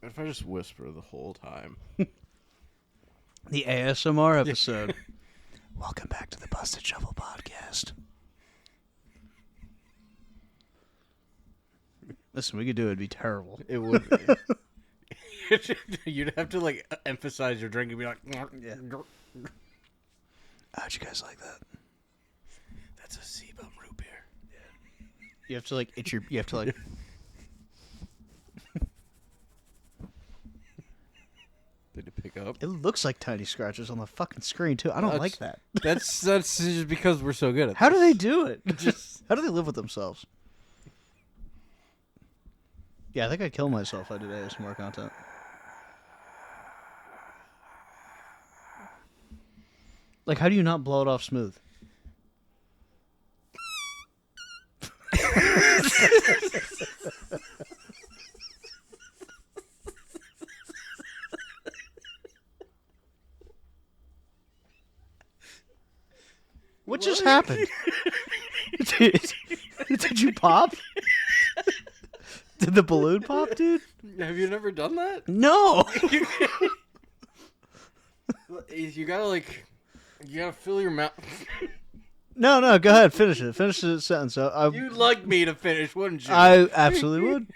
if I just whisper the whole time? The ASMR episode. Welcome back to the Busted Shovel Podcast. Listen, we could do it. It'd be terrible. It would be. You'd have to, like, emphasize your drink and be like... Yeah. How'd you guys like that? That's a Seabum root beer. You have to, like, itch your... You have to, like... Did it pick up? It looks like tiny scratches on the fucking screen, too. I don't like that. That's just because we're so good at How this. do they do it? Just... How do they live with themselves? Yeah, I think I'd kill myself if I did ASMR content. Like, how do you not blow it off smooth? What just happened? Did you pop? Did the balloon pop, dude? Have you never done that? No. You gotta, like... You gotta fill your mouth... No, go ahead. Finish it. Finish the sentence. You'd like me to finish, wouldn't you? I absolutely would.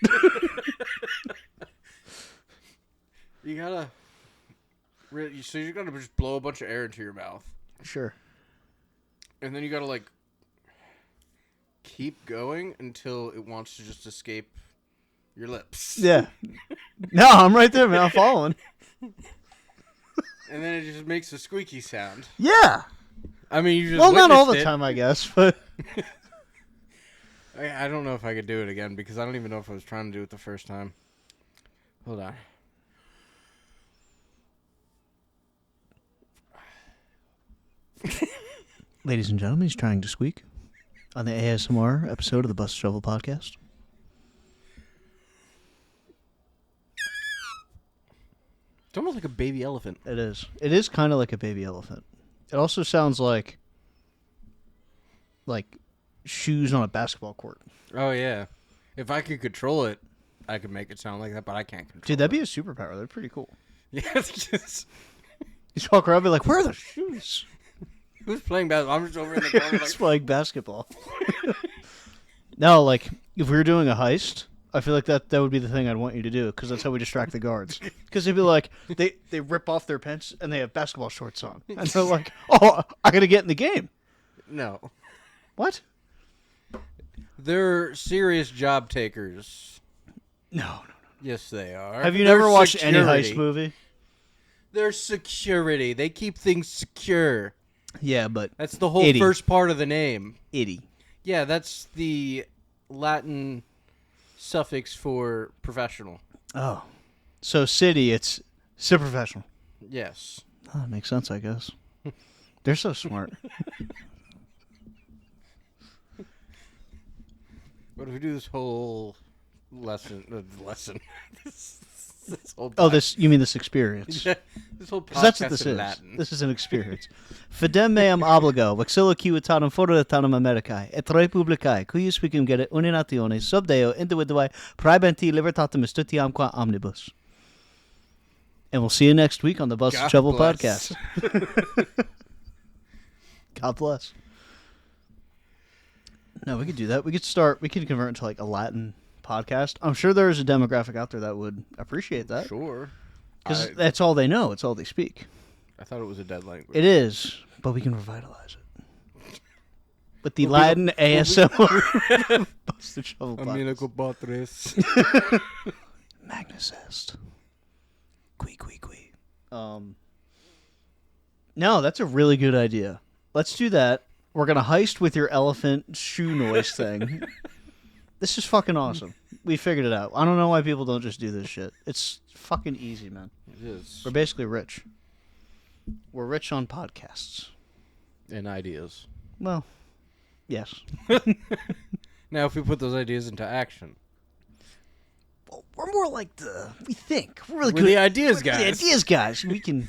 You gotta... So you gotta just blow a bunch of air into your mouth. Sure. And then you gotta, like... keep going until it wants to just escape your lips. Yeah. No, I'm right there, man. I'm following. And then it just makes a squeaky sound. Yeah. I mean, you just Well, not all the witnessed it. time, I guess, but... I don't know if I could do it again because I don't even know if I was trying to do it the first time. Hold on. Ladies and gentlemen, he's trying to squeak on the ASMR episode of the Bust Shovel Podcast. It's almost like a baby elephant. It is. It is kind of like a baby elephant. It also sounds like shoes on a basketball court. Oh, yeah. If I could control it, I could make it sound like that, but I can't control Dude, that'd be a superpower. That'd be pretty cool. it. Yeah, it's just... You just walk around and be like, where are the shoes? Who's playing basketball? I'm just over in the corner It's like... playing basketball. No, like, if we were doing a heist, I feel like that would be the thing I'd want you to do, because that's how we distract the guards. Because they'd be like, they rip off their pants, and they have basketball shorts on. And they're like, oh, I gotta get in the game. No. What? They're serious job takers. No. Yes, they are. Have you They're never watched any security. heist movie? They're security. They keep things secure. Yeah, but That's the whole Itty. first part of the name. itty. Yeah, that's the Latin suffix for professional. Oh. So city, it's super professional. Yes. Oh, that makes sense, I guess. They're so smart. What if we do this whole lesson? This whole Oh, you mean this experience? this whole Because that's what podcast this in is. Latin. This is an experience. Fidem meam obligo, vexilla civitatem foderetatem Americae, et republicae, cuius vicum gerit uninatione, sub deo individui praebenti libertatem istutiamque omnibus. And we'll see you next week on the Bust God Shovel bless. Podcast. God bless. No, we could do that. We could convert into like a Latin podcast. I'm sure there's a demographic out there that would appreciate that. Sure. Because that's all they know. It's all they speak. I thought it was a dead language. It is, but we can revitalize it. With the Latin ASMR Busted Shovel Podcast. Patres. Magnus Est. Quee. No, that's a really good idea. Let's do that. We're going to heist with your elephant shoe noise thing. This is fucking awesome. We figured it out. I don't know why people don't just do this shit. It's fucking easy, man. It is. We're basically rich. We're rich on podcasts. And ideas. Well, yes. Now, if we put those ideas into action. Well, we're more like we think. We're really We're good. the ideas We're guys. The ideas guys. We can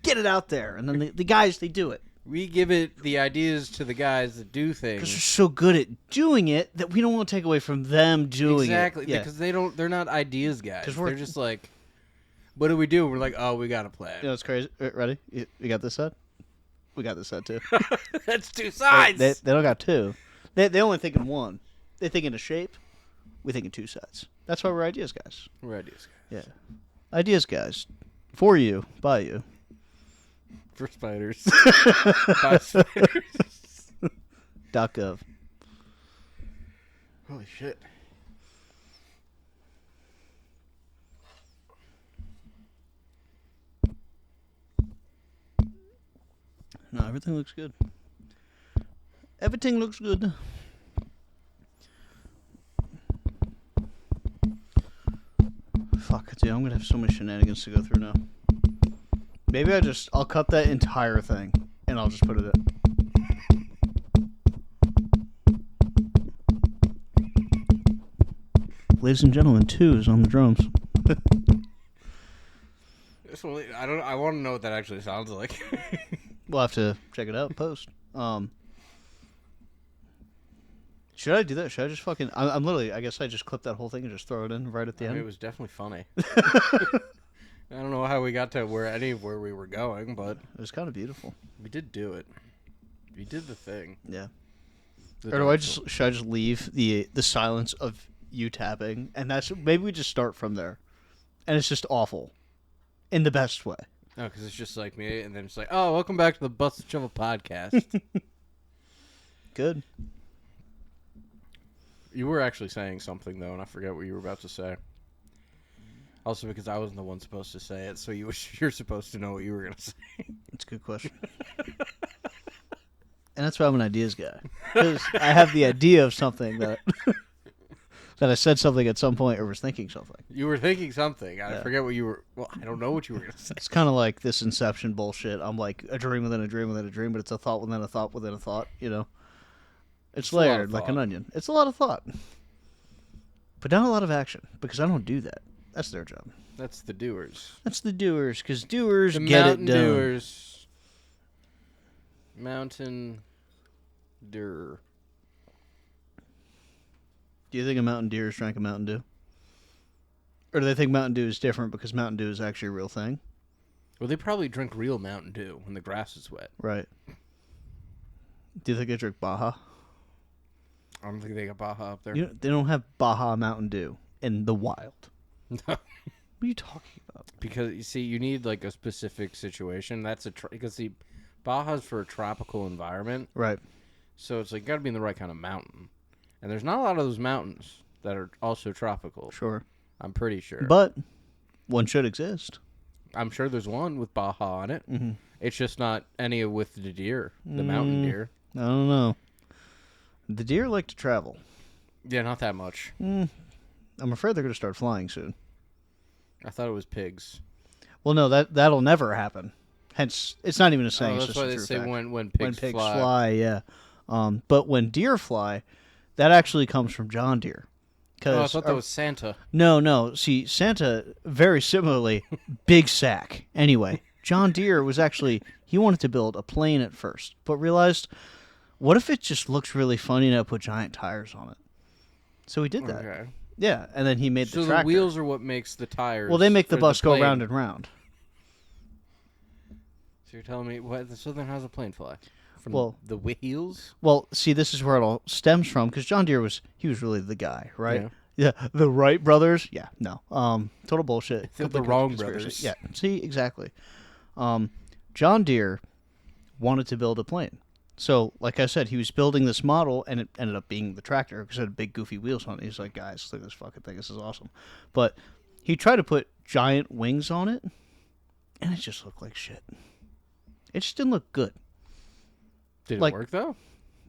get it out there. And then the guys, they do it. We give it the ideas to the guys that do Because they're things. so good at doing it that we don't want to take away from them doing Exactly, it. Yeah. because they're not ideas guys. 'Cause we're- They're just like, what do we do? We're like, oh, we got a plan. You know, it's crazy. Ready? You got this set? We got this set too. That's two sides. They don't got two. They only think in one. They think in a shape. We think in two sets. That's why we're ideas guys. We're ideas guys. Yeah. Ideas guys. For you. By you. For spiders. By spiders. .gov. Holy shit. No, everything looks good. Everything looks good. Fuck, dude, I'm gonna have so much shenanigans to go through now. Maybe I'll cut that entire thing and I'll just put it in. Ladies and gentlemen, 2 is on the drums. This one, I want to know what that actually sounds like. We'll have to check it out post. Should I do that? Should I just fucking... I'm literally... I guess I just clip that whole thing and just throw it in right at the end. It was definitely funny. I don't know how we got to where we were going, but It was kind of beautiful. we did do it. We did the thing. Yeah. The Or do I dance. should I just leave the silence of you tapping, and that's maybe we just start from there, and it's just awful, in the best way. No, because it's just like me, and then it's like, oh, welcome back to the Busted Shovel podcast. Good. You were actually saying something though, and I forget what you were about to say. Also, because I wasn't the one supposed to say it, so you're supposed to know what you were gonna say. It's a good question. And that's why I'm an ideas guy, because I have the idea of something that that I said something at some point or was thinking something. You were thinking something. I Yeah. forget what you were. Well, I don't know what you were gonna say. It's kind of like this Inception bullshit. I'm like a dream within a dream within a dream, but it's a thought within a thought within a thought. You know, it's a lot of layered like an thought. onion. It's a lot of thought, but not a lot of action because I don't do that. That's their job. That's the doers. That's the doers, because doers The get mountain it done. doers. Mountain Deer. Do you think a Mountain Deers drank a Mountain Dew? Or do they think Mountain Dew is different because Mountain Dew is actually a real thing? Well, they probably drink real Mountain Dew when the grass is wet. Right. Do you think they drink Baja? I don't think they got Baja up there. You know, they don't have Baja Mountain Dew in the wild. No. What are you talking about? Because you see, you need like a specific situation. That's because see, Baja's for a tropical environment, Right. so it's like got to be in the right kind of mountain. And there's not a lot of those mountains that are also tropical. Sure. I'm pretty sure. But one should exist. I'm sure there's one with Baja on it. Mm-hmm. It's just not any with the deer, the mountain deer. I don't know. The deer like to travel. Yeah, not that much. I'm afraid they're going to start flying soon. I thought it was pigs. Well, no, that'll never happen. Hence, it's not even a saying. Oh, It's that's just why a they true say fact. when pigs, fly, yeah. But when deer fly, that actually comes from John Deere. Oh, I thought that was Santa. No. See, Santa, very similarly, big sack. Anyway, John Deere was actually, he wanted to build a plane at first, but realized, what if it just looks really funny and I put giant tires on it? So he did that. Okay. Yeah, and then he made So the the tractor. wheels are what makes the tires. Well, they make the for bus go plane. round and round. So you're telling me what? So then how's a plane fly? From Well- the wheels. Well, see, this is where it all stems from, because John Deere was really the guy, right? Yeah. Yeah, the Wright brothers. Yeah, no, total bullshit. The Complete wrong conspiracy. brothers. Yeah, see, exactly. John Deere wanted to build a plane, so like I said, he was building this model, and it ended up being the tractor because it had big goofy wheels on it. He's like, guys, look at this fucking thing. This is awesome. But he tried to put giant wings on it, and it just looked like shit. It just didn't look good. Did like- it work though?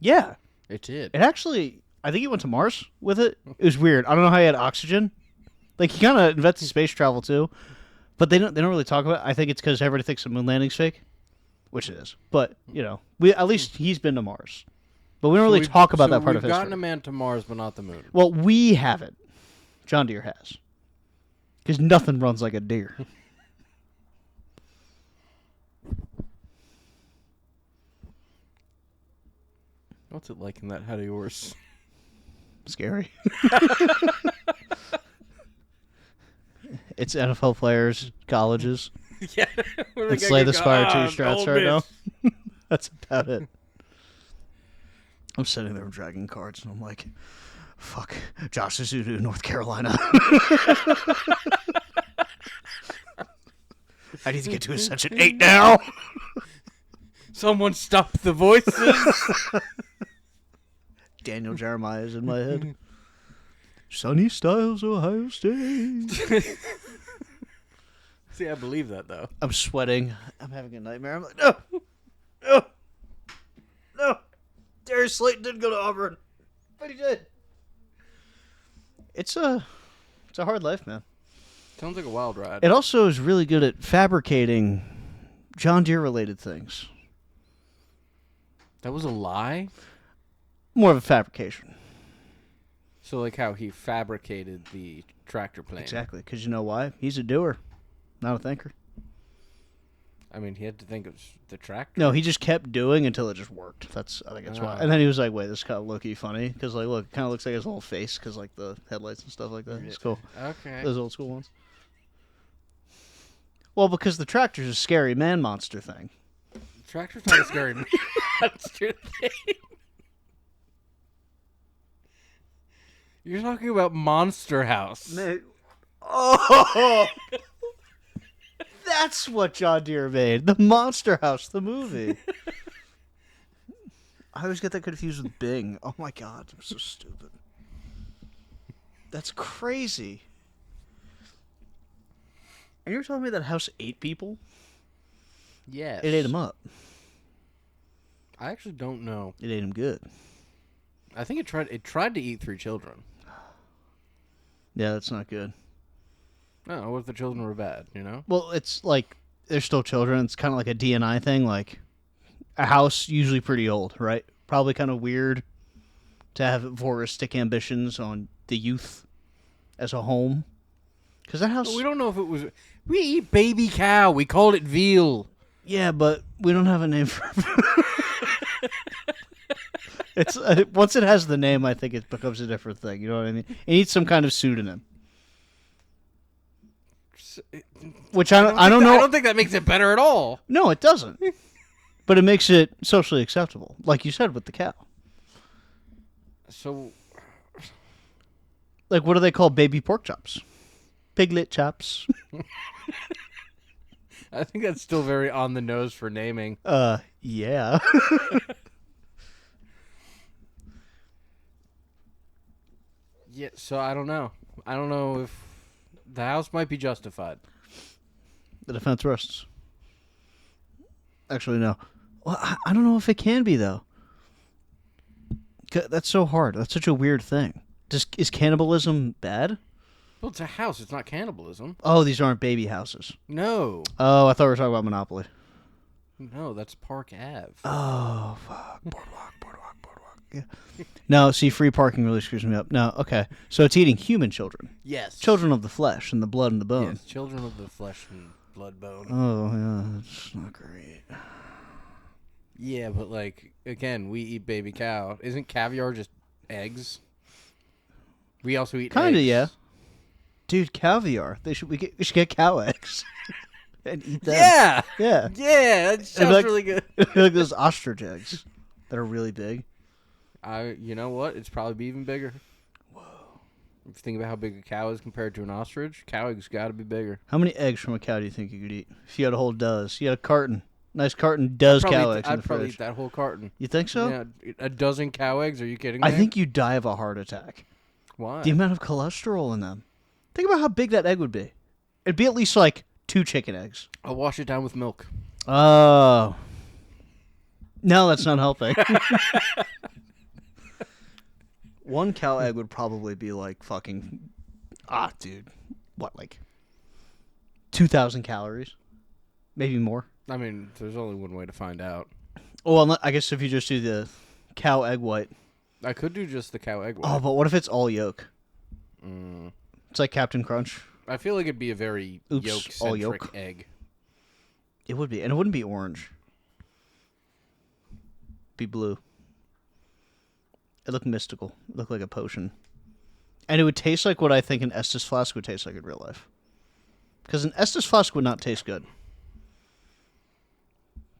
Yeah, It did. it actually. I think he went to Mars with it. It was weird. I don't know how he had oxygen. Like he kind of invented space travel too, but they don't really talk about it. I think it's because everybody thinks the moon landing's fake, which it is. But you know, at least he's been to Mars, but we don't really talk about that part of history. We've gotten history. a man to Mars, but not the moon. Well, we haven't. John Deere has, because nothing runs like a deer. What's it like in that head of yours? Scary. It's NFL players, colleges, Yeah. and Slay the Spire 2 strats right now. That's about it. I'm sitting there dragging cards, and I'm like, fuck, Josh Suzuki, North Carolina. I need to get to Ascension 8 now. Someone stop the voices. Daniel Jeremiah is in my head. Sunny Styles, Ohio State. See, I believe that, though. I'm sweating. I'm having a nightmare. I'm like, no. No. No. Darius Slayton didn't go to Auburn. But he did. It's a hard life, man. Sounds like a wild ride. It also is really good at fabricating John Deere-related things. That was a lie? More of a fabrication. So, like how he fabricated the tractor plane. Exactly, because you know why? He's a doer, not a thinker. I mean, he had to think of the tractor. No, he just kept doing until it just worked. I think that's why. And then he was like, wait, this is kind of low-key funny, because, like, look, it kind of looks like his whole face, because, like, the headlights and stuff like that. It's cool. Okay. Those old school ones. Well, because the tractor's a scary man monster thing. Tractor's not a scary monster thing. You're talking about Monster House. Oh! That's what John Deere made. The Monster House, the movie. I always get that confused with Bing. Oh my god, I'm so stupid. That's crazy. And you're telling me that house ate people? Yes. It ate them up. I actually don't know. It ate them good. I think it tried to eat 3 children. Yeah, that's not good. No, what if the children were bad, you know? Well, it's like, they're still children. It's kind of like a DNI thing. Like, a house, usually pretty old, right? Probably kind of weird to have voyeuristic ambitions on the youth as a home. Because that house... But we don't know if it was... We eat baby cow. We called it veal. Yeah, but we don't have a name for it. It's once it has the name, I think it becomes a different thing. You know what I mean? It needs some kind of pseudonym. Which I don't know. I don't think that makes it better at all. No, it doesn't. But it makes it socially acceptable, like you said with the cow. So, like, what do they call baby pork chops? Piglet chops. I think that's still very on the nose for naming. Yeah. Yeah, so I don't know. I don't know if the house might be justified. The defense rests. Actually, no. Well, I don't know if it can be, though. That's so hard. That's such a weird thing. Is cannibalism bad? Well, it's a house. It's not cannibalism. Oh, these aren't baby houses. No. Oh, I thought we were talking about Monopoly. No, that's Park Ave. Oh, fuck. Boardwalk. Yeah. No, see, free parking really screws me up. No, okay. So it's eating human children. Yes. Children of the flesh and the blood and the bone. Yes, children of the flesh and blood bone. Oh, yeah, that's not great. Yeah, but, like, again, we eat baby cow. Isn't caviar just eggs? We also eat Kinda, eggs. yeah. Dude, caviar. We should get cow eggs and eat them. Yeah! Yeah. Yeah, that sounds like- really good. Like those ostrich eggs that are really big. You know what? It's probably be even bigger. Whoa. If you think about how big a cow is compared to an ostrich, cow eggs got to be bigger. How many eggs from a cow do you think you could eat? If you had a whole dozen. You had a carton. Nice carton does cow eggs in I'd the probably fridge. eat that whole carton. You think so? Yeah, a dozen cow eggs? Are you kidding me? I think you'd die of a heart attack. Why? The amount of cholesterol in them. Think about how big that egg would be. It'd be at least like 2 chicken eggs. I'll wash it down with milk. Oh. No, that's not helping. One cow egg would probably be like fucking... dude. What, like 2,000 calories? Maybe more. I mean, there's only one way to find out. Well, I guess if you just do the cow egg white. I could do just the cow egg Oh, white. but what if it's all yolk? Mm. It's like Captain Crunch. I feel like it'd be a very Oops, all yolk-centric yolk. egg. It would be. And it wouldn't be orange. Be blue. It looked mystical. It looked like a potion. And it would taste like what I think an Estus flask would taste like in real life. Because an Estus flask would not taste good.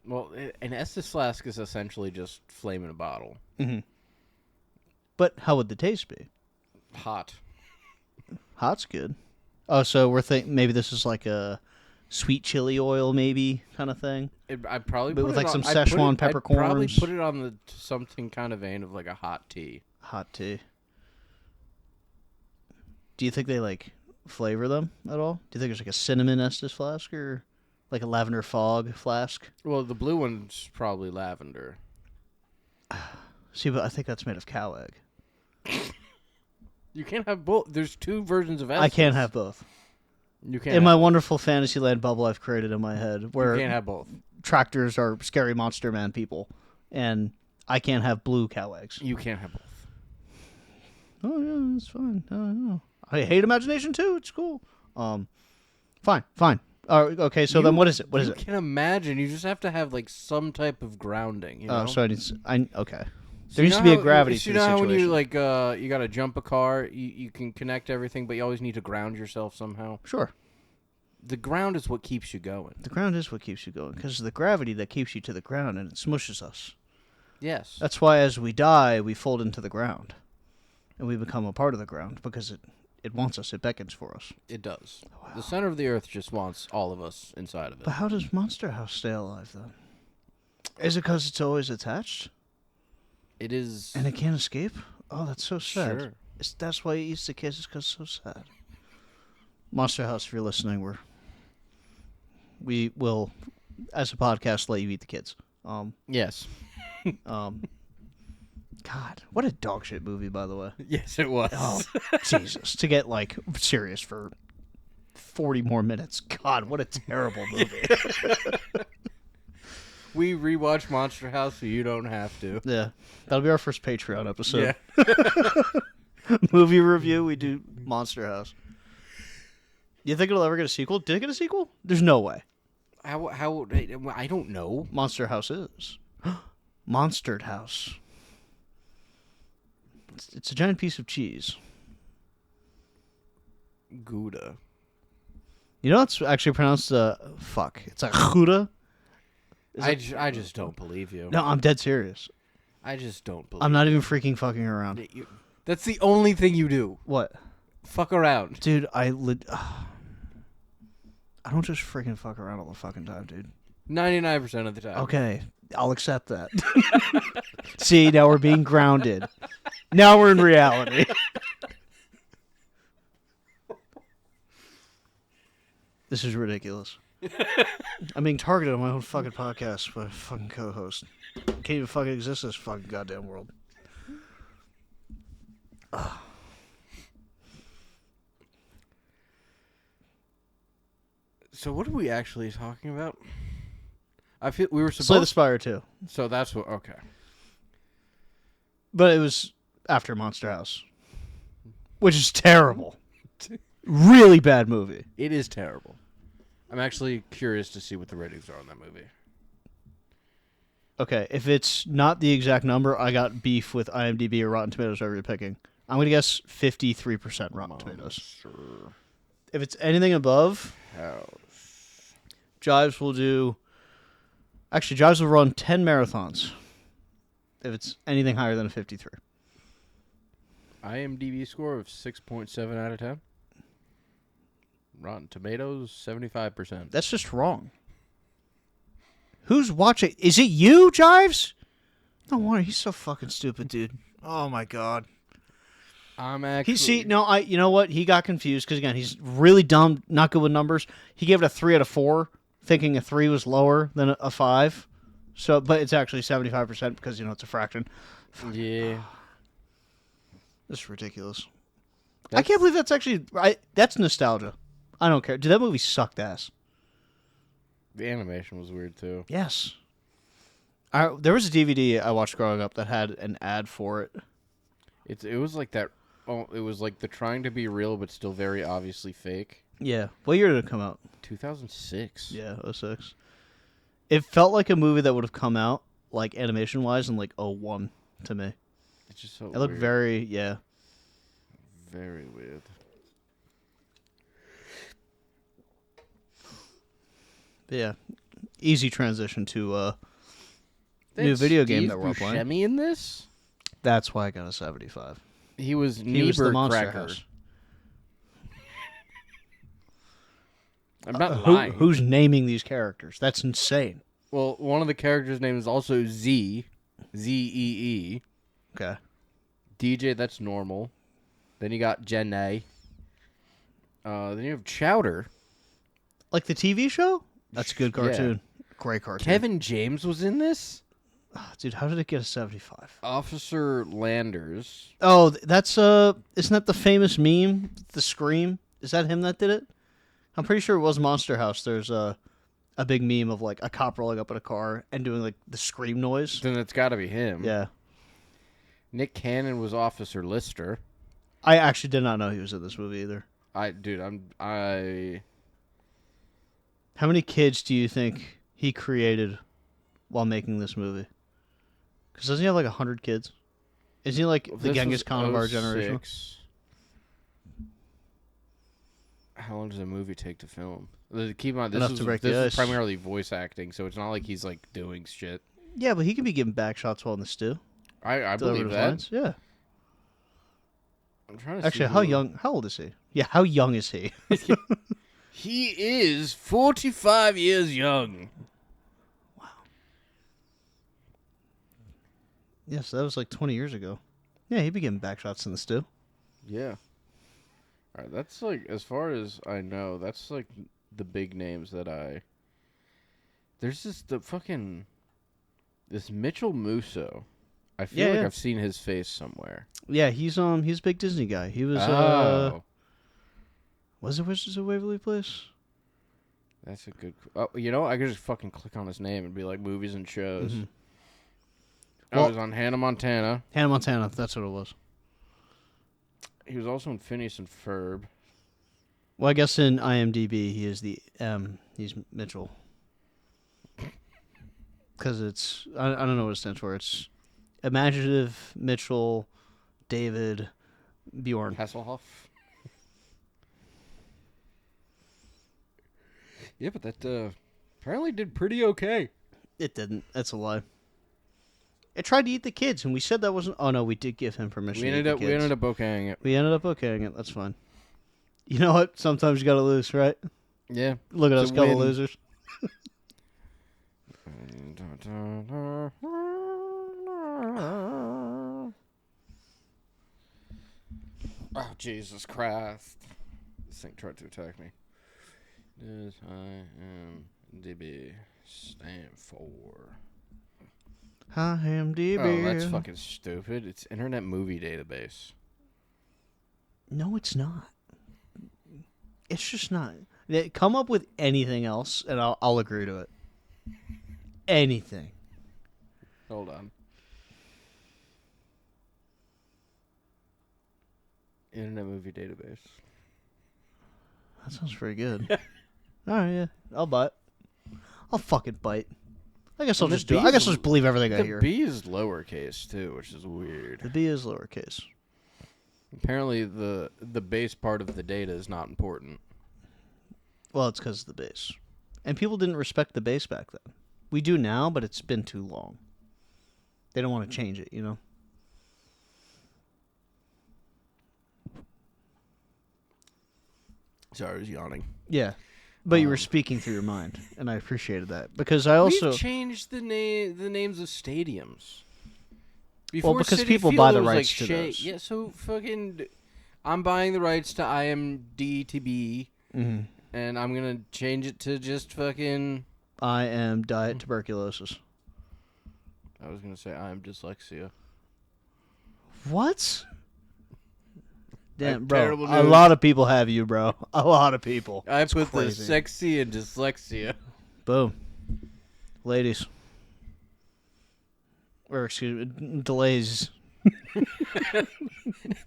Well, an Estus flask is essentially just flame in a bottle. Mm-hmm. But how would the taste be? Hot. Hot's good. Oh, so we're thinking maybe this is like a sweet chili oil, maybe kind of thing. I'd probably But put with it like on, some Szechuan I'd probably peppercorns. put it on the something kind of vein of like a hot tea. Hot tea. Do you think they like flavor them at all? Do you think there's like a cinnamon Estus flask or like a lavender fog flask? Well, the blue one's probably lavender. See, but I think that's made of cow egg. You can't have both. There's two versions of Estus. I can't have both. You can't. In my wonderful Fantasyland bubble I've created in my head, you where can't have both. tractors are scary monster man people, and I can't have blue cow eggs. You can't have both. Oh yeah, it's fine. No. I hate imagination too. It's cool. Fine. Okay, so then what is it? What is it? You can imagine. You just have to have like some type of grounding. You know? Oh, so okay. So There you needs know to be a how- gravity so to you the know how when you situation. like you got to jump a car, you can connect everything, but you always need to ground yourself somehow. Sure. The ground is what keeps you going. The ground is what keeps you going, because it's the gravity that keeps you to the ground, and it smushes us. Yes. That's why as we die, we fold into the ground, and we become a part of the ground, because it wants us, it beckons for us. It does. Wow. The center of the earth just wants all of us inside of it. But how does Monster House stay alive, then? Is it because it's always attached, It is. and it can't escape? Oh, that's so sad. Sure. That's why it eats the kids, is because it's so sad. Monster House, if you're listening, we will, as a podcast, let you eat the kids. Yes. God, what a dog shit movie, by the way. Yes, it was. Oh, Jesus. To get, like, serious for 40 more minutes. God, what a terrible movie. We rewatch Monster House, so you don't have to. Yeah. That'll be our first Patreon episode. Yeah. Movie review, we do Monster House. You think it'll ever get a sequel? Did it get a sequel? There's no way. How? I don't know. Monster House is. Monstered House. It's a giant piece of cheese. Gouda. You know it's actually pronounced fuck. It's a Gouda. I just don't believe you. No, I'm dead serious. I just don't believe. I'm not even freaking fucking around. That's the only thing you do. What? Fuck around. Dude, I don't just freaking fuck around all the fucking time, dude. 99% of the time. Okay, I'll accept that. See, now we're being grounded. Now we're in reality. This is ridiculous. I'm being targeted on my own fucking podcast by a fucking co-host. Can't even fucking exist in this fucking goddamn world. So what are we actually talking about? I feel we were Slay the supposed. Spire too, So that's what. Okay. but it was after Monster House, which is terrible. Really bad movie. It is terrible. I'm actually curious to see what the ratings are on that movie. Okay, if it's not the exact number, I got beef with IMDb or Rotten Tomatoes, whatever you're picking. I'm going to guess 53% Rotten Tomatoes. Monster If it's anything above, House. Jives will do... Actually, Jives will run 10 marathons if it's anything higher than a 53. IMDb score of 6.7 out of 10. Rotten Tomatoes 75%. That's just wrong. Who's watching? Is it you, Jives? No wonder. He's so fucking stupid, dude. Oh, my God. I'm actually. You know what? He got confused because, again, he's really dumb, not good with numbers. He gave it a 3 out of 4, thinking a 3 was lower than a 5. So, but it's actually 75% because, it's a fraction. Yeah. This is ridiculous. I can't believe that's actually... that's nostalgia. I don't care. Dude, that movie sucked ass. The animation was weird too. Yes. There was a DVD I watched growing up that had an ad for it. It was like that. Oh, it was like the trying to be real but still very obviously fake. Yeah. What year did it come out? 2006. Yeah, 06. It felt like a movie that would have come out, like, animation-wise, in, like, 01 to me. It's just so It looked weird. very Very weird. But yeah. Easy transition to They new had video game Steve that we're playing. Buscemi in this? That's why I got a 75. He was He was the Niebuhr Monster Cracker. House. I'm not lying. Who's naming these characters? That's insane. Well, one of the characters' name is also Z. Z-E-E. Okay. DJ, that's normal. Then you got Jenna. Then you have Chowder. Like the TV show? That's a good cartoon. Great cartoon. Kevin James was in this? Dude, how did it get a 75? Officer Landers. Oh, that's isn't that the famous meme? The Scream? Is that him that did it? I'm pretty sure it was Monster House. There's a big meme of like a cop rolling up in a car and doing like the scream noise. Then it's got to be him. Yeah. Nick Cannon was Officer Lister. I actually did not know he was in this movie either. I How many kids do you think he created while making this movie? Because doesn't he have like 100 kids? Isn't he like the This Genghis was Khan of our generation? 06. How long does a movie take to film? Keep in mind, Enough to break the this is ice. primarily voice acting, so it's not like he's like doing shit. Yeah, but he can be giving back shots while in the stew. I Delivering believe his that. lines. Yeah. I'm trying to Actually, see how old is he? Yeah, how young is he? He is 45 years young. Yes, that was like 20 years ago. Yeah, he'd be giving back shots in the stew. Yeah. All right, that's like, as far as I know, that's like the big names that There's this Mitchell Musso. I feel like Yeah. I've seen his face somewhere. Yeah, he's a big Disney guy. He was was it Wizards of Waverly Place? That's a good. Oh, you know, I could just fucking click on his name and be like movies and shows. Mhm. Oh, Well- he was on Hannah Montana. Hannah Montana, that's what it was. He was also in Phineas and Ferb. Well, I guess in IMDb he is he's Mitchell. Because it's I don't know what it stands for. It's Imaginative Mitchell David Bjorn. Hasselhoff. Yeah, but that apparently did pretty okay. It didn't. That's a lie. It tried to eat the kids, and we said that wasn't. Oh no, we did give him permission. We ended up okaying it. We ended up okaying it. That's fine. You know what? Sometimes you gotta lose, right? Yeah. Look at It's us, a couple win. losers. Oh, Jesus Christ. This thing tried to attack me. Does IMDb stand for? IMDb. Oh, that's fucking stupid. It's Internet Movie Database. No, it's not. It's just not. Come up with anything else, and I'll agree to it. Anything. Hold on. Internet Movie Database. That sounds pretty good. All right, yeah, I'll bite. I'll fucking bite. I guess I'll And the just do it. B I guess is- I'll just believe everything I The hear. B is lowercase too, which is weird. The B is lowercase. Apparently, the base part of the data is not important. Well, it's because of the base. And people didn't respect the base back then. We do now, but it's been too long. They don't want to change it, you know? Sorry, I was yawning. Yeah. But you were speaking through your mind, and I appreciated that. Because I also... We've changed the names of stadiums. because Citi people Field, buy the it was rights to Shea- those. Yeah, so fucking... I'm buying the rights to IMDb, Mhm. and I'm going to change it to just fucking... I am diet tuberculosis. I was going to say I am dyslexia. What? Damn, have bro. terrible A news. lot of people have you, bro. A lot of people. I It's put the crazy. sexy and dyslexia. Boom. Ladies. Or, excuse me, delays.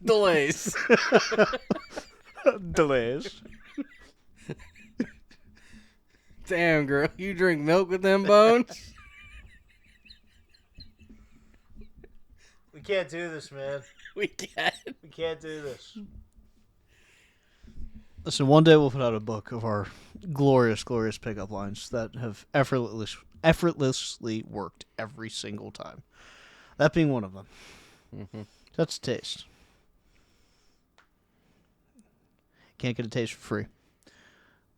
Delays. Delays. Damn, girl. You drink milk with them bones? We can't do this, man. We can. We can't do this. Listen, one day we'll put out a book of our glorious, glorious pickup lines that have effortlessly worked every single time. That being one of them. Mm-hmm. That's a taste. Can't get a taste for free.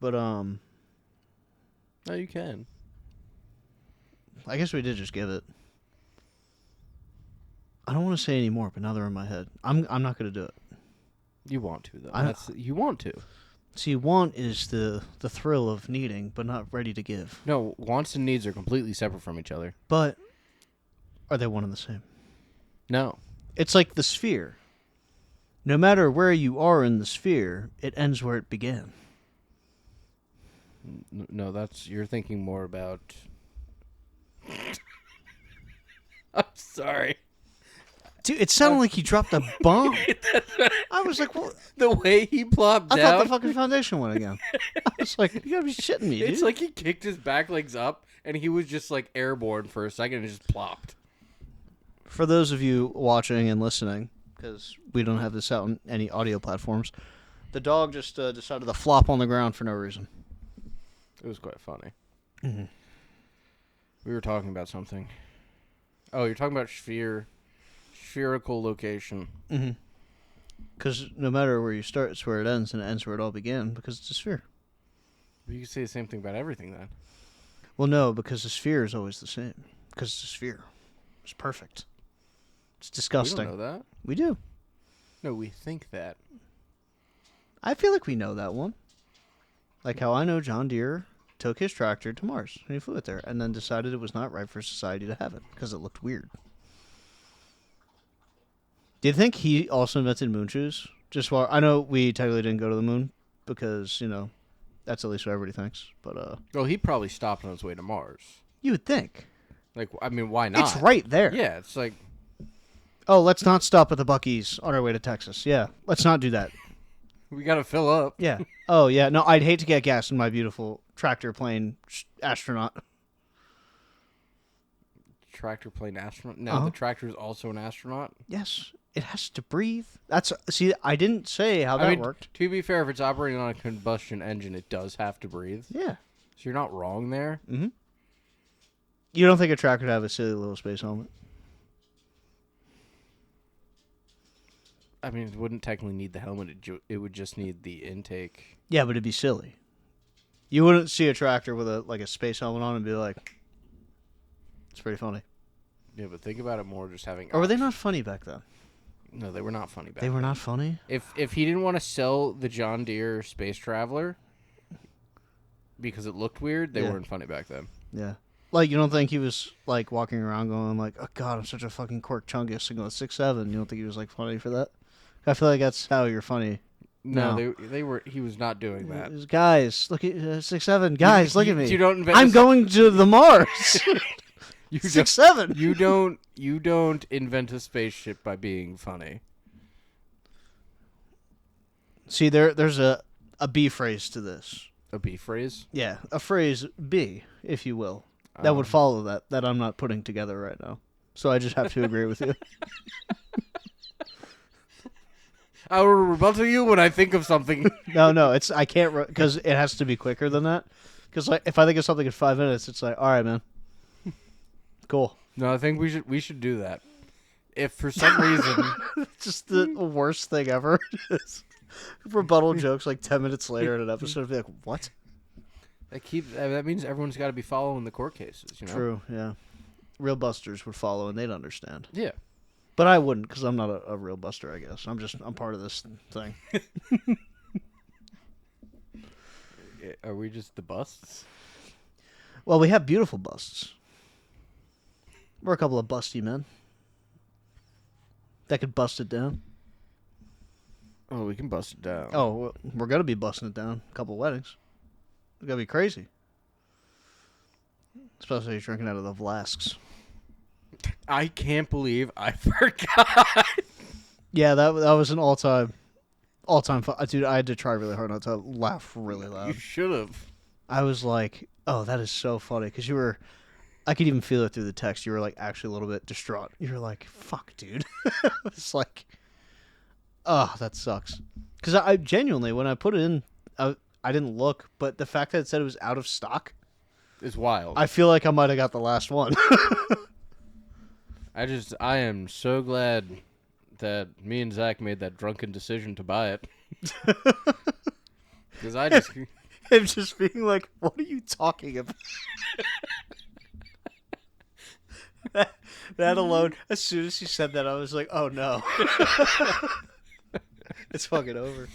But, No, you can. I guess we did just give it. I don't want to say any more, but now they're in my head. I'm not going to do it. You want to, though. I- You want to. See, want is the thrill of needing, but not ready to give. No, wants and needs are completely separate from each other. But are they one and the same? No. It's like the sphere. No matter where you are in the sphere, it ends where it began. No, you're thinking more about... I'm sorry. Dude, it sounded like he dropped a bomb. I was like, well, The way he plopped I down, thought the fucking foundation went again. I was like, you gotta be shitting me, dude. it's like he kicked his back legs up, and he was just like airborne for a second and just plopped. For those of you watching and listening, because we don't have this out on any audio platforms, the dog just decided to flop on the ground for no reason. It was quite funny. Mm-hmm. We were talking about something. Oh, you're talking about spherical location. Mm-hmm. Because no matter where you start, it's where it ends, and it ends where it all began, because it's a sphere. You can say the same thing about everything then. Well, no, because the sphere is always the same. Because it's a sphere. It's perfect. It's disgusting. We don't know that. We do. No, we think that. I feel like we know that one. Like how I know John Deere took his tractor to Mars, and he flew it there, and then decided it was not right for society to have it, because it looked weird. Do you think he also invented moon shoes? Just while I know we technically didn't go to the moon because, you know, that's at least what everybody thinks. But Well, he probably stopped on his way to Mars. you would think. Like, I mean, why not? It's right there. Yeah, it's like, Oh, let's not stop at the Buc-ee's on our way to Texas. Yeah, let's not do that. we gotta fill up. Yeah. Oh, yeah. No, I'd hate to get gas in my beautiful tractor plane astronaut. Tractor plane astronaut? No, Uh-huh. the tractor is also an astronaut. Yes, it has to breathe. See, I didn't say how that I mean, worked. to be fair, if it's operating on a combustion engine, it does have to breathe. Yeah. So you're not wrong there. Mm-hmm. You don't think a tractor would have a silly little space helmet? I mean, it wouldn't technically need the helmet. It would just need the intake. Yeah, but it'd be silly. You wouldn't see a tractor with a space helmet on and be like, it's pretty funny. Yeah, but think about it more just having... Or were they not funny back then? No, they were not funny back They were then. not funny? If he didn't want to sell the John Deere Space Traveler because it looked weird, they Yeah. weren't funny back then. Yeah. Like, you don't think he was, like, walking around going, like, oh, God, I'm such a fucking Cork Chungus and going 6'7". You don't think he was, like, funny for that? I feel like that's how you're funny. No, No. they were. He was not doing that. Guys, look at 6'7". Guys, look at me. You don't invent. I'm going to the Mars. You 6'7". You don't invent a spaceship by being funny. See, there's a B phrase to this. A B phrase. Yeah, a phrase B, if you will. That would follow that I'm not putting together right now. So I just have to agree with you. I will rebuttal you when I think of something. No, it's I can't because it has to be quicker than that. Because like if I think of something in 5 minutes, it's like, all right, man, cool. No, I think we should do that. If for some reason, It's just the worst thing ever. Rebuttal jokes like 10 minutes later in an episode, be like, what? that means everyone's got to be following the court cases. You know? True, yeah. Real busters would follow and they'd understand. Yeah. But I wouldn't because I'm not a real buster, I guess. I'm part of this thing. Are we just the busts? Well, we have beautiful busts. We're a couple of busty men that could bust it down. Oh, we can bust it down. Oh, we're going to be busting it down. A couple of weddings. It's going to be crazy. Especially if you're drinking out of the flasks. I can't believe I forgot. Yeah, that was an all-time fun. Dude, I had to try really hard not to laugh really You loud. should have. I was like, oh, that is so funny. Because you were... I could even feel it through the text. You were like actually a little bit distraught. You were like, "Fuck, dude." It's like, oh, that sucks. Because I genuinely, when I put it in, I didn't look, but the fact that it said it was out of stock, It's wild. I feel like I might have got the last one. I am so glad that me and Zach made that drunken decision to buy it. Because I just... Him just being like, "What are you talking about?" that alone, as soon as he said that, I was like, "Oh no, it's fucking over."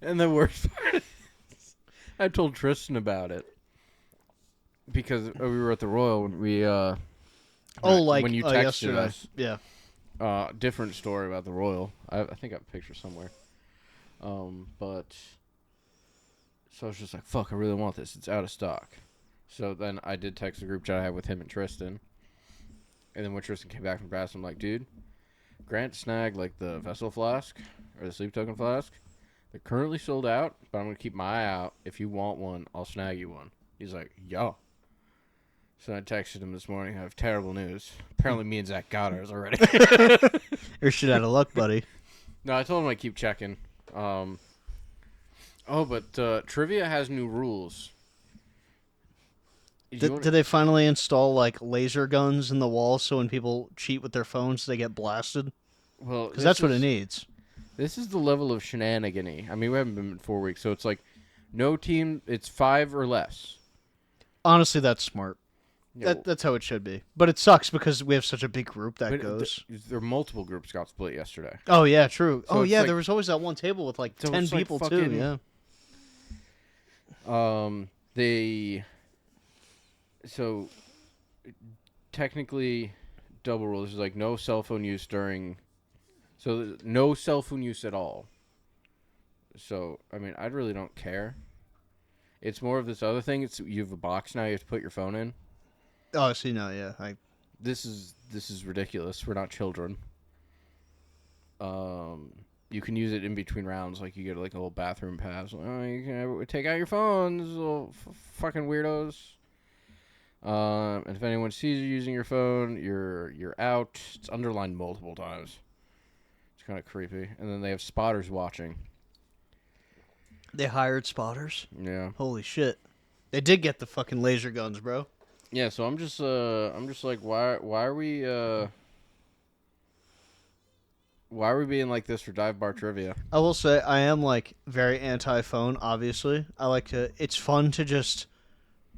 And the worst part is, I told Tristan about it. Because we were at the Royal when we, Oh, like when you texted yesterday. us. Yeah. Different story about the Royal. I think I have a picture somewhere. But... So I was just like, fuck, I really want this. It's out of stock. So then I did text the group chat I had with him and Tristan. And then when Tristan came back from practice, I'm like, dude, Grant snagged, like, the vessel flask, or the sleep token flask. They're currently sold out, but I'm going to keep my eye out. If you want one, I'll snag you one. He's like, yo. So I texted him this morning. I have terrible news. Apparently me and Zach got ours already. You're shit out of luck, buddy. No, I told him I'd keep checking. But Trivia has new rules. Did they finally install like laser guns in the wall so when people cheat with their phones they get blasted? Well, Because that's what it needs. This is the level of shenanigans. I mean, we haven't been in 4 weeks, so it's like no team. It's 5 or less. Honestly, that's smart. Yeah, That's how it should be. But it sucks because we have such a big group that but goes. There are multiple groups got split yesterday. Oh yeah, true. So Oh it's yeah, like- there was always that one table with like So 10 it's like people too. fucking- Yeah. So technically, double rule. This is like no cell phone use during. So no cell phone use at all. So I mean, I really don't care. It's more of this other thing. It's you have a box now. You have to put your phone in. Oh, see now, yeah. This is ridiculous. We're not children. You can use it in between rounds, like you get like a little bathroom pass. Like, oh, you can take out your phones, little fucking weirdos. And if anyone sees you using your phone, you're out. It's underlined multiple times. It's kind of creepy. And then they have spotters watching. They hired spotters. Yeah. Holy shit. They did get the fucking laser guns, bro. Yeah. So I'm just like, why are we being like this for dive bar trivia? I will say I am like very anti-phone, obviously. I like to it's fun to just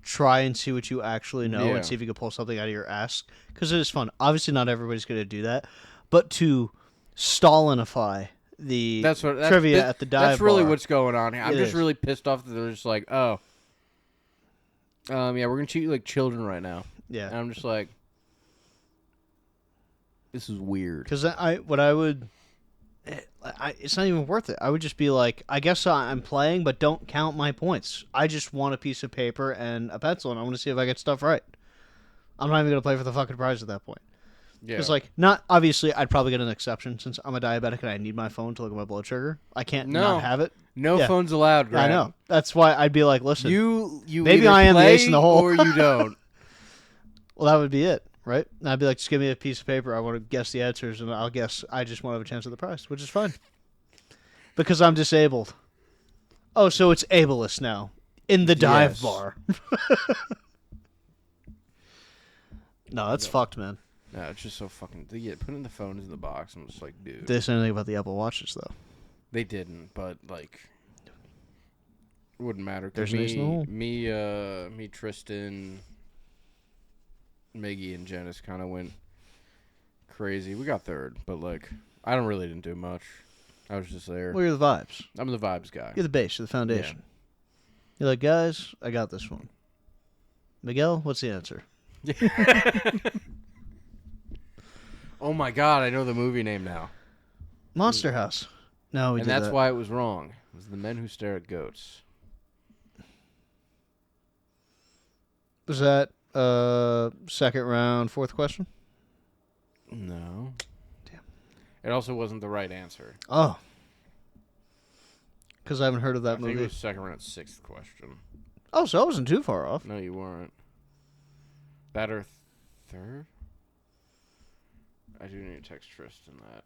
try and see what you actually know Yeah. and see if you can pull something out of your ass because it is fun. Obviously not everybody's going to do that, but to Stalinify the trivia at the dive That's really bar. what's going on here. I'm It just is. really pissed off that they're just like, oh, yeah, we're gonna treat you like children right now. And Yeah. I'm just like, this is weird. Cuz it's not even worth it. I would just be like, I guess I'm playing, but don't count my points. I just want a piece of paper and a pencil, and I want to see if I get stuff right. I'm not even going to play for the fucking prize at that point. Yeah. Because, like, not obviously, I'd probably get an exception since I'm a diabetic and I need my phone to look at my blood sugar. I can't No. not have it. No yeah. phones allowed, I Grant. know. That's why I'd be like, listen, You Maybe either I am the play ace in the hole. or you don't. well, that would be it, right? And I'd be like, just give me a piece of paper. I want to guess the answers, and I'll guess. I just want to have a chance at the prize, which is fine. Because I'm disabled. Oh, so it's ableist now. In the dive Yes. bar. No, that's fucked, man. No, it's just so fucking. Yeah, putting the phones in the box. I'm just like, dude. Did they say anything about the Apple Watches, though? They didn't, but like, it wouldn't matter. 'Cause There's an ace in the hole. me, Tristan, Miggy, and Janice kind of went crazy. We got third, but like, I didn't do much. I was just there. Well, you're the vibes. I'm the vibes guy. You're the base. You're the foundation. You're like, guys, I got this one. Miguel, what's the answer? Oh my god, I know the movie name now. Monster House. No, we And did that's that. why it was wrong. It was The Men Who Stare at Goats. Was that second round, fourth question? No. Damn. It also wasn't the right answer. Oh. Because I haven't heard of that I think movie. it was second round, sixth question. Oh, so I wasn't too far off. No, you weren't. Better third? I do need to text Tristan that.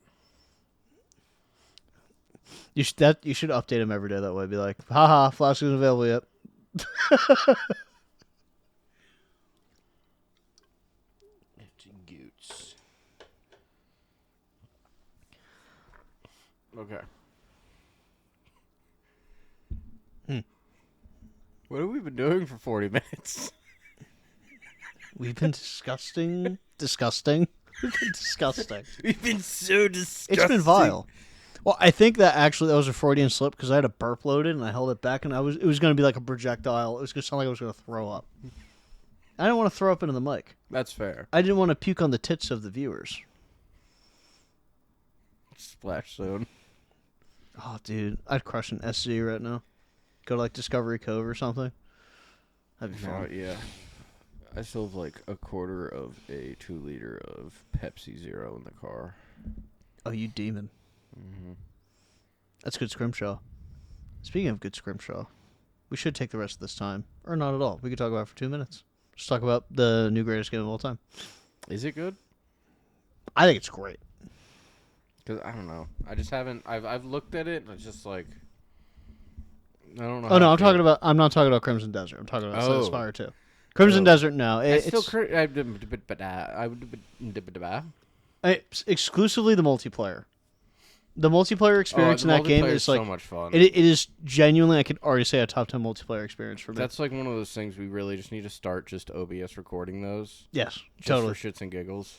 You should update him every day that way. Be like, haha, Flask isn't available yet. Goots. Okay. What have we been doing for 40 minutes? We've been disgusting. Disgusting. We've been disgusting. We've been so disgusting. It's been vile. Well, I think that actually that was a Freudian slip because I had a burp loaded and I held it back and it was going to be like a projectile. It was going to sound like I was going to throw up. I didn't want to throw up into the mic. That's fair. I didn't want to puke on the tits of the viewers. Splash zone. Oh, dude, I'd crush an SC right now. Go to like Discovery Cove or something. That'd be fun. Yeah. I still have like a quarter of a 2-liter of Pepsi Zero in the car. Oh, you demon. Mm-hmm. That's good scrimshaw. Speaking of good scrimshaw, we should take the rest of this time. Or not at all. We could talk about it for 2 minutes. Just talk about the new greatest game of all time. Is it good? I think it's great. Because I don't know. I just haven't. I've looked at it and it's just like. I don't know. Oh, no, I'm not talking about Crimson Desert. I'm talking about Slay the Spire 2. Crimson Desert, no. It's exclusively the multiplayer. The multiplayer experience in that game is like so much fun. It is genuinely, I could already say, a top 10 multiplayer experience for me. That's like one of those things we really just need to start just OBS recording those. Yes, just totally. For shits and giggles.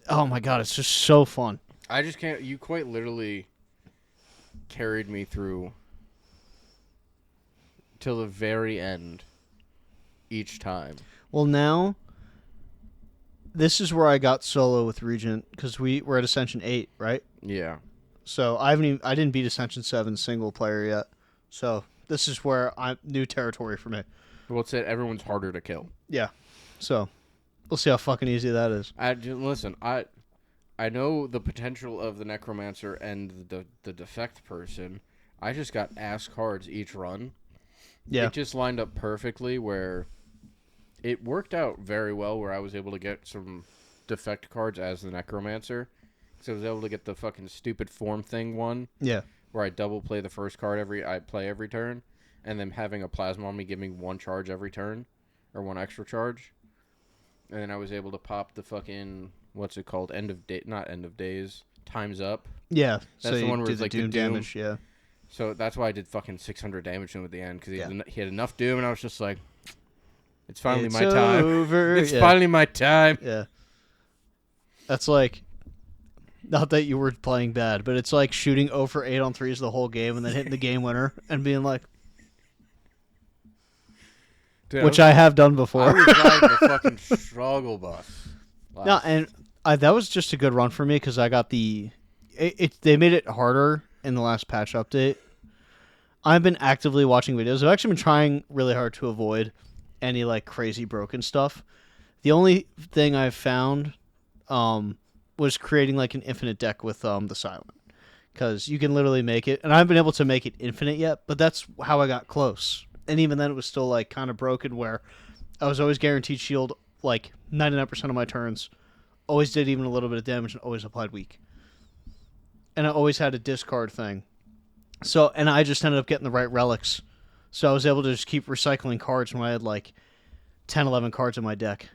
Oh my god, it's just so fun. I just can't. You quite literally carried me through till the very end each time. Well, now this is where I got solo with Regent because we're at Ascension 8, right? Yeah. So I didn't beat Ascension 7 single player yet. So this is where new territory for me. Well, it's that everyone's harder to kill. Yeah. So we'll see how fucking easy that is. Listen, I know the potential of the Necromancer and the Defect person. I just got ass cards each run. Yeah. It just lined up perfectly where it worked out very well where I was able to get some Defect cards as the Necromancer. So I was able to get the fucking stupid form thing one. Yeah. Where I double play the first card I play every turn. And then having a Plasma on me give me 1 charge every turn. Or 1 extra charge. And then I was able to pop the fucking, what's it called? Not End of Days. Time's Up. Yeah. That's so the one where do it's the like doom the doom damage, yeah. So that's why I did fucking 600 damage to him at the end. Because he had enough doom and I was just like, it's finally my time. It's finally my time. Yeah. That's like, not that you were playing bad, but it's like shooting 0 for 8 on 3s the whole game and then hitting the game winner and being like, Dude, which I have done before. I was riding the fucking struggle bus. No, and that was just a good run for me because I got they made it harder in the last patch update. I've been actively watching videos. I've actually been trying really hard to avoid any like crazy broken stuff. The only thing I've found was creating like an infinite deck with the Silent, because you can literally make it, and I haven't been able to make it infinite yet, but that's how I got close. And even then it was still like kind of broken where I was always guaranteed shield like 99% of my turns, always did even a little bit of damage, and always applied weak. And I always had a discard thing. So, and I just ended up getting the right relics. So I was able to just keep recycling cards when I had like 10, 11 cards in my deck.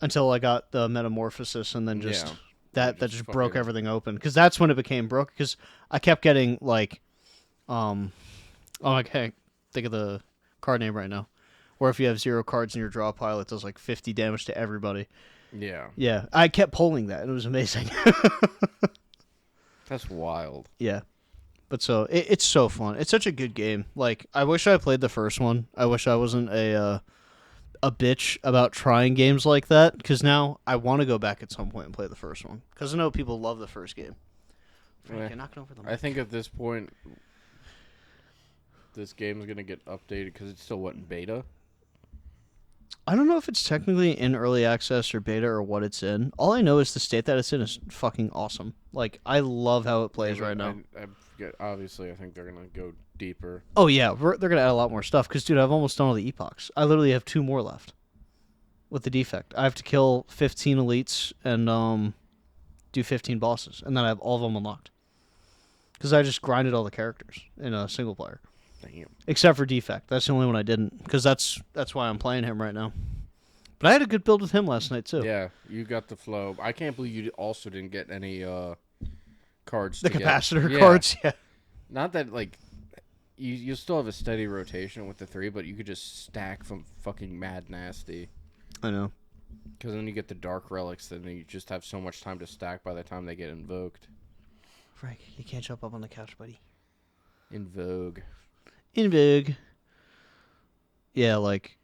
Until I got the Metamorphosis, and then just that just broke everything open. Because that's when it became broke. Because I kept getting like, I can't think of the card name right now. Where if you have 0 cards in your draw pile, it does like 50 damage to everybody. Yeah. Yeah, I kept pulling that, and it was amazing. That's wild. Yeah. But so, it's so fun. It's such a good game. Like, I wish I played the first one. I wish I wasn't a bitch about trying games like that, because now I want to go back at some point and play the first one. Because I know people love the first game. Frank, you're knocking over the mic. I think at this point, this game's going to get updated because it's still, in beta? I don't know if it's technically in early access or beta or what it's in. All I know is the state that it's in is fucking awesome. Like, I love how it plays right now. I forget, obviously, I think they're going to go deeper. Oh, yeah. They're going to add a lot more stuff. Because, dude, I've almost done all the epochs. I literally have 2 more left. with the defect. I have to kill 15 elites and do 15 bosses, and then I have all of them unlocked. Because I just grinded all the characters in a single player. Damn. Except for defect. That's the only one I didn't. Because that's why I'm playing him right now. But I had a good build with him last night, too. Yeah, you got the flow. I can't believe you also didn't get any cards. The to capacitor get. cards, yeah. Not that, like, you still have a steady rotation with the 3, but you could just stack from fucking mad nasty. I know. Because then you get the dark relics, then you just have so much time to stack by the time they get invoked. Frank, you can't jump up on the couch, buddy. In vogue. In vogue. Yeah, like,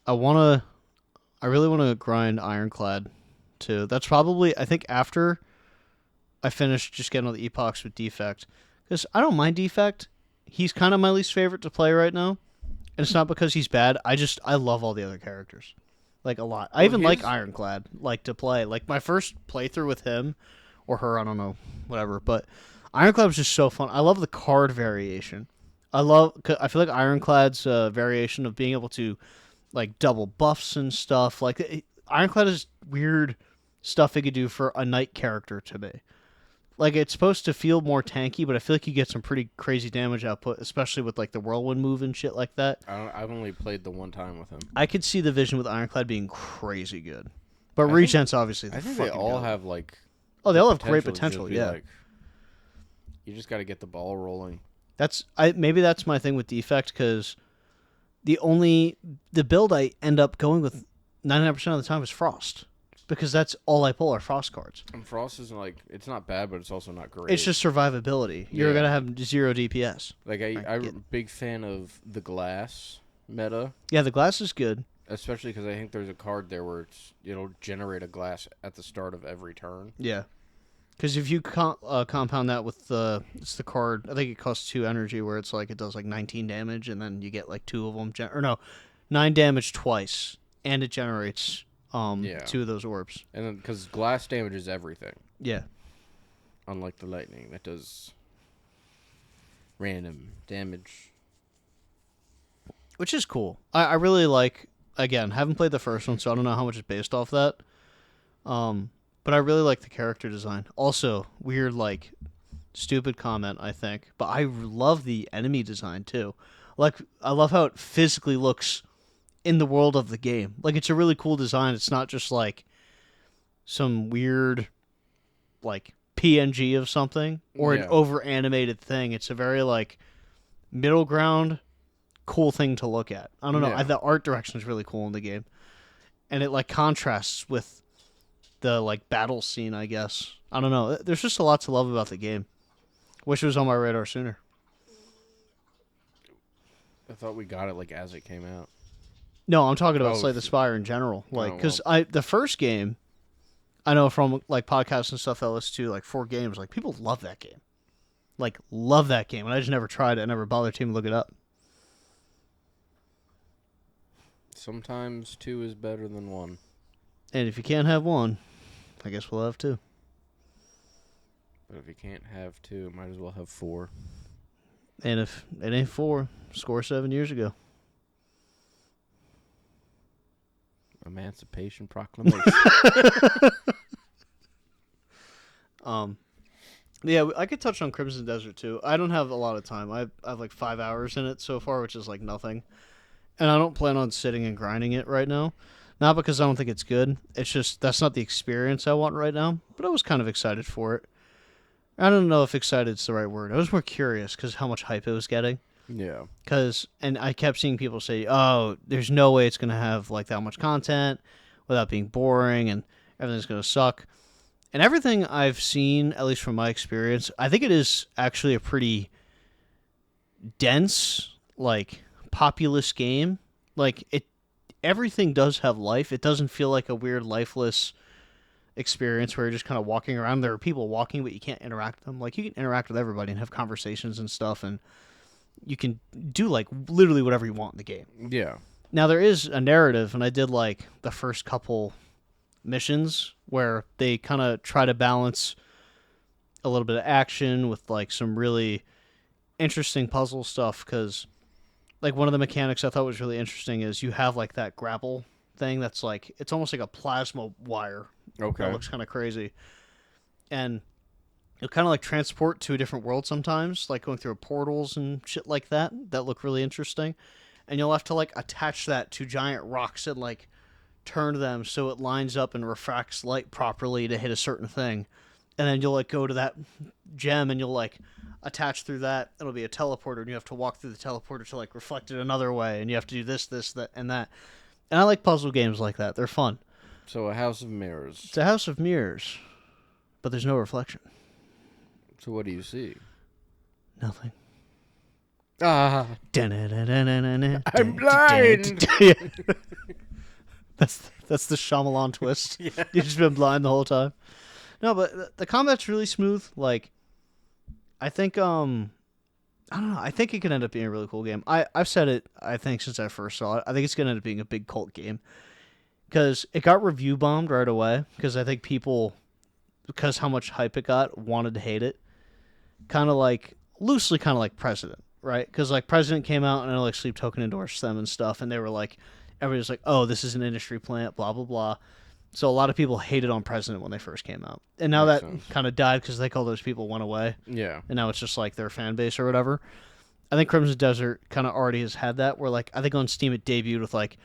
I really want to grind Ironclad, too. That's probably, I think, after I finish just getting all the epochs with defect. Because I don't mind defect. He's kind of my least favorite to play right now. And it's not because he's bad. I love all the other characters. Like, a lot. I even like Ironclad, like, to play. Like, my first playthrough with him, or her, I don't know, whatever. But Ironclad was just so fun. I love the card variation. I feel like Ironclad's variation of being able to, like, double buffs and stuff. Like, Ironclad is weird stuff it could do for a knight character to me. Like, it's supposed to feel more tanky, but I feel like you get some pretty crazy damage output, especially with, like, the whirlwind move and shit like that. I've only played the one time with him. I could see the vision with Ironclad being crazy good. But Regent's obviously the I think they all have, like... Oh, they all have great potential, yeah. Like, you just got to get the ball rolling. Maybe that's my thing with defect, because the build I end up going with 99% of the time is Frost. Because that's all I pull are Frost cards. And Frost isn't like, it's not bad, but it's also not great. It's just survivability. You're going to have 0 DPS. Like, I'm a big fan of the glass meta. Yeah, the glass is good. Especially because I think there's a card there where it'll generate a glass at the start of every turn. Yeah. Because if you compound that with it's the card, I think it costs 2 energy, where it's like, it does like 19 damage, and then you get like 2 of them, 9 damage twice, and it generates 2 of those orbs. And then, because glass damages everything. Yeah. Unlike the lightning, that does random damage. Which is cool. I really like, again, haven't played the first one, so I don't know how much is based off that. But I really like the character design. Also, weird, like, stupid comment, I think. But I love the enemy design, too. Like, I love how it physically looks in the world of the game. Like, it's a really cool design. It's not just, like, some weird, like, PNG of something or an over-animated thing. It's a very, like, middle ground, cool thing to look at. I don't know. Yeah. The art direction is really cool in the game. And it, like, contrasts with the, like, battle scene, I guess. I don't know. There's just a lot to love about the game. Wish it was on my radar sooner. I thought we got it, like, as it came out. No, I'm talking about Slay the Spire in general. Like, because the first game, I know from, like, podcasts and stuff that I listen to, like, 4 games, like, people love that game. Like, love that game. And I just never tried it. I never bothered to even look it up. Sometimes 2 is better than 1. And if you can't have 1, I guess we'll have 2. But if you can't have 2, might as well have 4. And if it ain't 4, score 7 years ago. Emancipation Proclamation. Yeah, I could touch on Crimson Desert too. I don't have a lot of time. I have like 5 hours in it so far, which is like nothing. And I don't plan on sitting and grinding it right now. Not because I don't think it's good. It's just that's not the experience I want right now. But I was kind of excited for it. I don't know if excited is the right word. I was more curious because how much hype it was getting. Yeah. And I kept seeing people say, oh, there's no way it's going to have like that much content without being boring and everything's going to suck. And everything I've seen, at least from my experience, I think it is actually a pretty dense, like, populous game. Like, everything does have life. It doesn't feel like a weird, lifeless experience where you're just kind of walking around. There are people walking, but you can't interact with them. Like, you can interact with everybody and have conversations and stuff, and you can do, like, literally whatever you want in the game. Yeah. Now, there is a narrative, and I did, like, the first couple missions where they kind of try to balance a little bit of action with, like, some really interesting puzzle stuff, because, like, one of the mechanics I thought was really interesting is you have, like, that grapple thing that's like it's almost like a plasma wire Okay. that looks kind of crazy, and you'll kind of like transport to a different world sometimes, like going through portals and shit like that look really interesting, and you'll have to like attach that to giant rocks and like turn them so it lines up and refracts light properly to hit a certain thing, and then you'll like go to that gem and you'll like attach through that. It'll be a teleporter, and you have to walk through the teleporter to like reflect it another way, and you have to do this, that, and that. And I like puzzle games like that. They're fun. So a house of mirrors. It's a house of mirrors, but there's no reflection. So what do you see? Nothing. Ah, I'm I'm blind. That's the Shyamalan twist. Yeah. You've just been blind the whole time. No, but the combat's really smooth. Like, I think I don't know. I think it could end up being a really cool game. I've said it. I think since I first saw it, I think it's gonna end up being a big cult game because it got review bombed right away. Because I think people, because how much hype it got, wanted to hate it. Kind of like loosely, kind of like President, right? Because like President came out and like Sleep Token endorsed them and stuff, and they were like, everybody's like, oh, this is an industry plant, blah blah blah. So a lot of people hated on President when they first came out, and now Makes that sense. kind of died because they call those people went away, Yeah. and now it's just like their fan base or whatever. I think Crimson Desert kind of already has had that, where like I think on Steam it debuted with like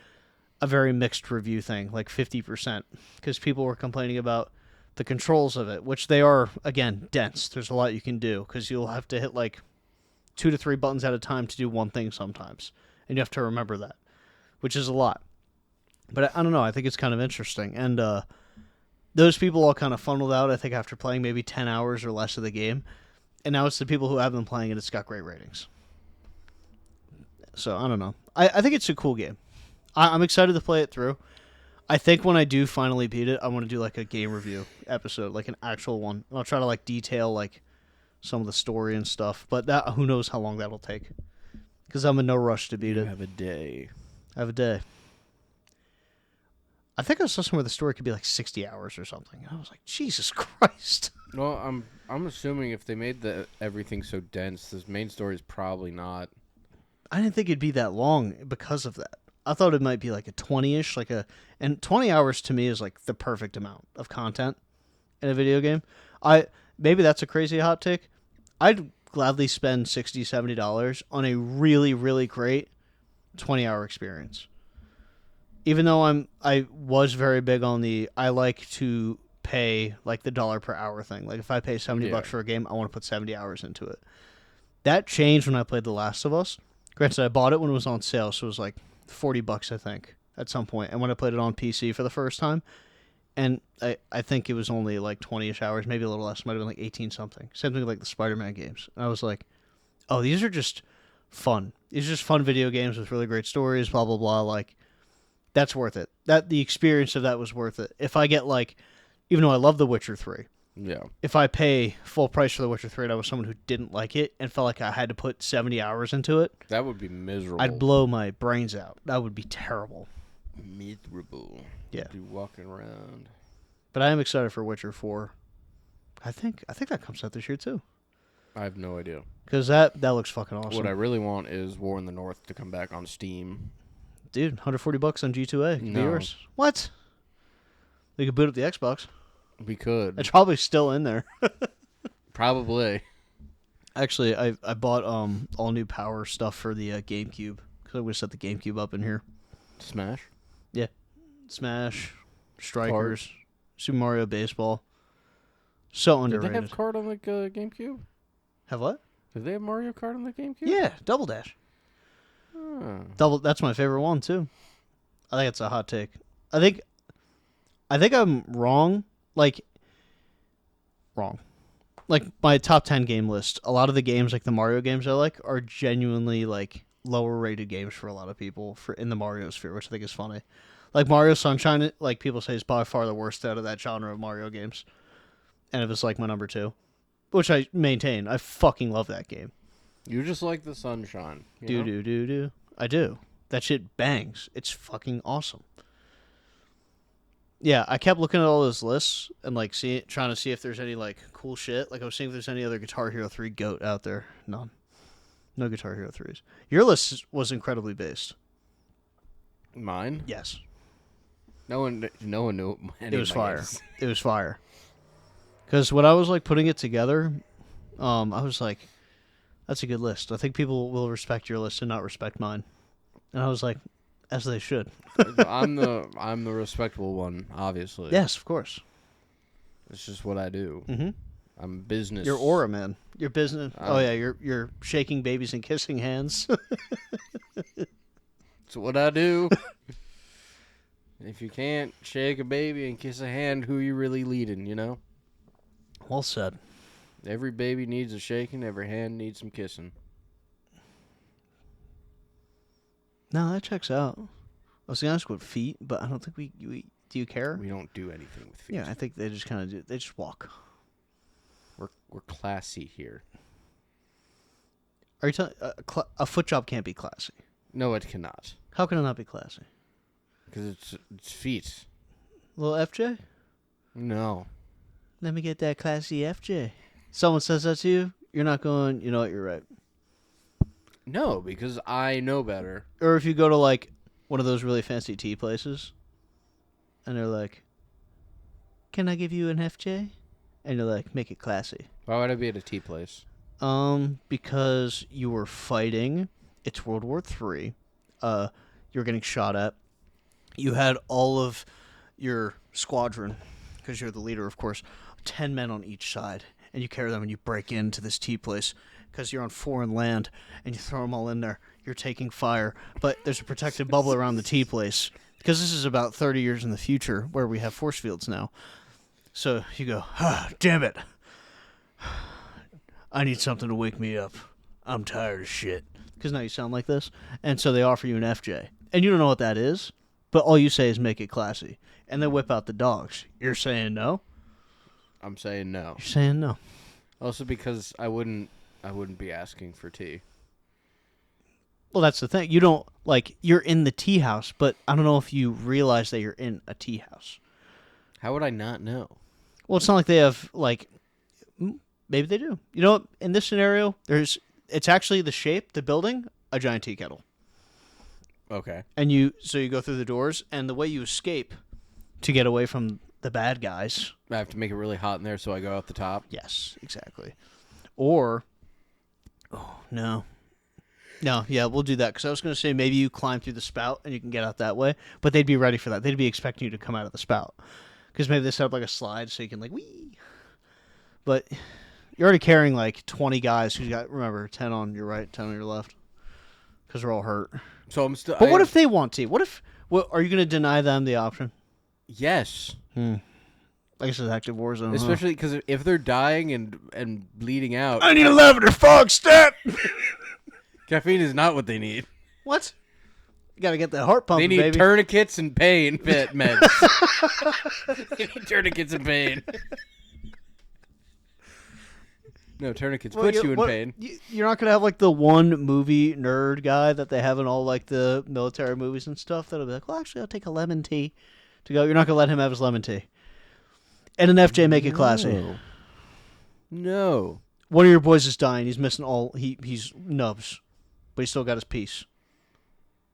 a very mixed review thing, like 50%, because people were complaining about the controls of it, which they are again dense. There's a lot you can do because you'll have to hit like 2 to 3 buttons at a time to do one thing sometimes, and you have to remember that, which is a lot. But I don't know. I think it's kind of interesting. And those people all kind of funneled out, I think, after playing maybe 10 hours or less of the game. And now it's the people who have been playing it. It's got great ratings. So I don't know. I think it's a cool game. I'm excited to play it through. I think when I do finally beat it, I want to do like a game review episode, like an actual one. And I'll try to like detail like some of the story and stuff. But that who knows how long that'll take. Because I'm in no rush to beat You it. have a day. I have a day. I think I saw somewhere the story could be like 60 hours or something. And I was like, Jesus Christ. Well, I'm assuming if they made everything so dense, this main story is probably not. I didn't think it'd be that long because of that. I thought it might be like a 20-ish, and 20 hours to me is like the perfect amount of content in a video game. Maybe that's a crazy hot take. I'd gladly spend $60, $70 on a really, really great 20-hour experience. Even though I was very big on I like to pay like the dollar per hour thing. Like if I pay $70 for a game, I want to put 70 hours into it. That changed when I played The Last of Us. Granted, I bought it when it was on sale, so it was like $40, I think, at some point. And when I played it on PC for the first time, and I think it was only like 20-ish hours, maybe a little less. Might have been like 18 something. Same thing like the Spider-Man games. And I was like, oh, these are just fun. These are just fun video games with really great stories, blah, blah, blah. Like, that's worth it. The experience of that was worth it. If I get like, even though I love The Witcher 3, Yeah. if I pay full price for The Witcher 3 and I was someone who didn't like it and felt like I had to put 70 hours into it, That would be miserable. I'd blow my brains out. That would be terrible. Miserable. Yeah. Be walking around. But I am excited for Witcher 4. I think that comes out this year too. I have no idea. Because that looks fucking awesome. What I really want is War in the North to come back on Steam. Dude, $140 on G2A. Could be No. yours. What? We could boot up the Xbox. We could. It's probably still in there. Probably. Actually, I bought all new power stuff for the GameCube. Because I would set the GameCube up in here. Smash. Smash, Strikers, Super Mario Baseball. So Did underrated. they have Kart on the GameCube? Have what? Did they have Mario Kart on the GameCube? Yeah, Double Dash. Huh. That's my favorite one too. I think it's a hot take. I think I'm wrong. Wrong. Like my top 10 game list, a lot of the games like the Mario games I like are genuinely like lower rated games for a lot of people for in the Mario sphere, which I think is funny. Like Mario Sunshine, like people say is by far the worst out of that genre of Mario games. And it was like my number 2, which I maintain. I fucking love that game. You just like the sunshine. You know? Do. I do. That shit bangs. It's fucking awesome. Yeah, I kept looking at all those lists and like trying to see if there's any like cool shit. Like I was seeing if there's any other Guitar Hero 3 GOAT out there. None. No Guitar Hero 3s. Your list was incredibly based. Mine? Yes. No one knew any It was of my fire. names. It was fire. Because when I was like putting it together, I was like, "That's a good list. I think people will respect your list and not respect mine." And I was like, "As they should." I'm the respectable one, obviously. Yes, of course. It's just what I do. Mm-hmm. I'm business. Your aura, man. Your business. Oh Um, yeah, you're shaking babies and kissing hands. It's what I do. If you can't shake a baby and kiss a hand, who you really leading, you know? Well said. Every baby needs a shaking, every hand needs some kissing. No, that checks out. I was gonna ask what feet, but I don't think we do you care? We don't do anything with feet. Yeah, I think they just kind of do. They just walk. We're classy here. Are you telling a foot job can't be classy? No, it cannot. How can it not be classy? Because it's feet. Little FJ? No. Let me get that classy FJ. Someone says that to you, you're not going, you know what, you're right. No, because I know better. Or if you go to like one of those really fancy tea places and they're like, "Can I give you an FJ?" And you're like, "Make it classy." Why would I be at a tea place? Because you were fighting. It's World War III. You were getting shot at. You had all of your squadron, because you're the leader, of course, 10 men on each side, and you carry them and you break into this tea place because you're on foreign land, and you throw them all in there. You're taking fire, but there's a protected bubble around the tea place because this is about 30 years in the future where we have force fields now. So you go, damn it. I need something to wake me up. I'm tired of shit. Because now you sound like this. And so they offer you an FJ. And you don't know what that is, but all you say is make it classy. And they whip out the dogs. You're saying no? I'm saying no. You're saying no. Also because I wouldn't be asking for tea. Well, that's the thing. You don't, like, you're in the tea house, but I don't know if you realize that you're in a tea house. How would I not know? Well, it's not like they have, like, maybe they do. You know what? In this scenario, it's actually the shape, the building, a giant tea kettle. Okay. And so you go through the doors, and the way you escape to get away from the bad guys. I have to make it really hot in there so I go out the top. Yes, exactly. Or, no, yeah, we'll do that. Because I was going to say maybe you climb through the spout and you can get out that way. But they'd be ready for that. They'd be expecting you to come out of the spout. Because maybe they set up like a slide so you can like, wee. But you're already carrying like 20 guys who's got, remember, 10 on your right, 10 on your left. Because they're all hurt. So I'm still. But what if they want to? What are you going to deny them the option? Yes. I guess it's active war zone. Especially because if they're dying and bleeding out, I need a lavender fog step. caffeine is not what they need. What? You got to get that heart pumping, They need baby. tourniquets and pain meds. They need tourniquets and pain. No, tourniquets put you in pain. You're not going to have like the one movie nerd guy that they have in all like the military movies and stuff that'll be like, well, actually, I'll take a lemon tea to go. You're not going to let him have his lemon tea. And an FJ make it classy. No. One of your boys is dying. He's missing he's nubs, but he's still got his piece.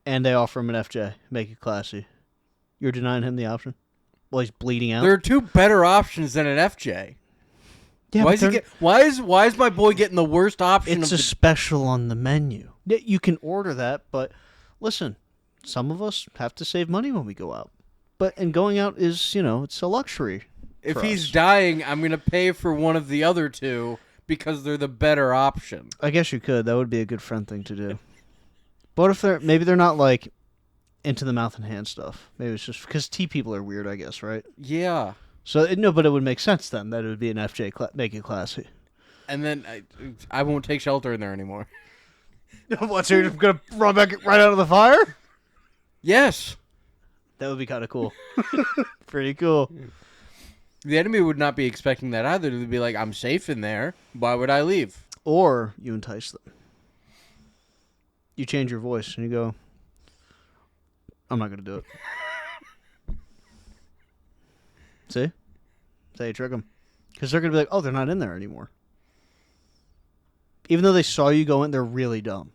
And they offer him an FJ. Make it classy. You're denying him the option? Well, he's bleeding out. There are two better options than an FJ. Yeah, why is my boy getting the worst option? It's a special on the menu. You can order that, but listen, some of us have to save money when we go out. And going out is, it's a luxury. If he's dying, I'm going to pay for one of the other two because they're the better option. I guess you could. That would be a good friend thing to do. But if they're not like into the mouth and hand stuff. Maybe it's just because tea people are weird, I guess, right? Yeah. So but it would make sense then that it would be an FJ make it classy. And then I won't take shelter in there anymore. What? So you're just gonna run back right out of the fire? Yes. That would be kind of cool. Pretty cool. The enemy would not be expecting that either. They'd be like, I'm safe in there. Why would I leave? Or you entice them. You change your voice and you go, I'm not going to do it. See? That's how you trick them. Because they're going to be like, oh, they're not in there anymore. Even though they saw you go in, they're really dumb.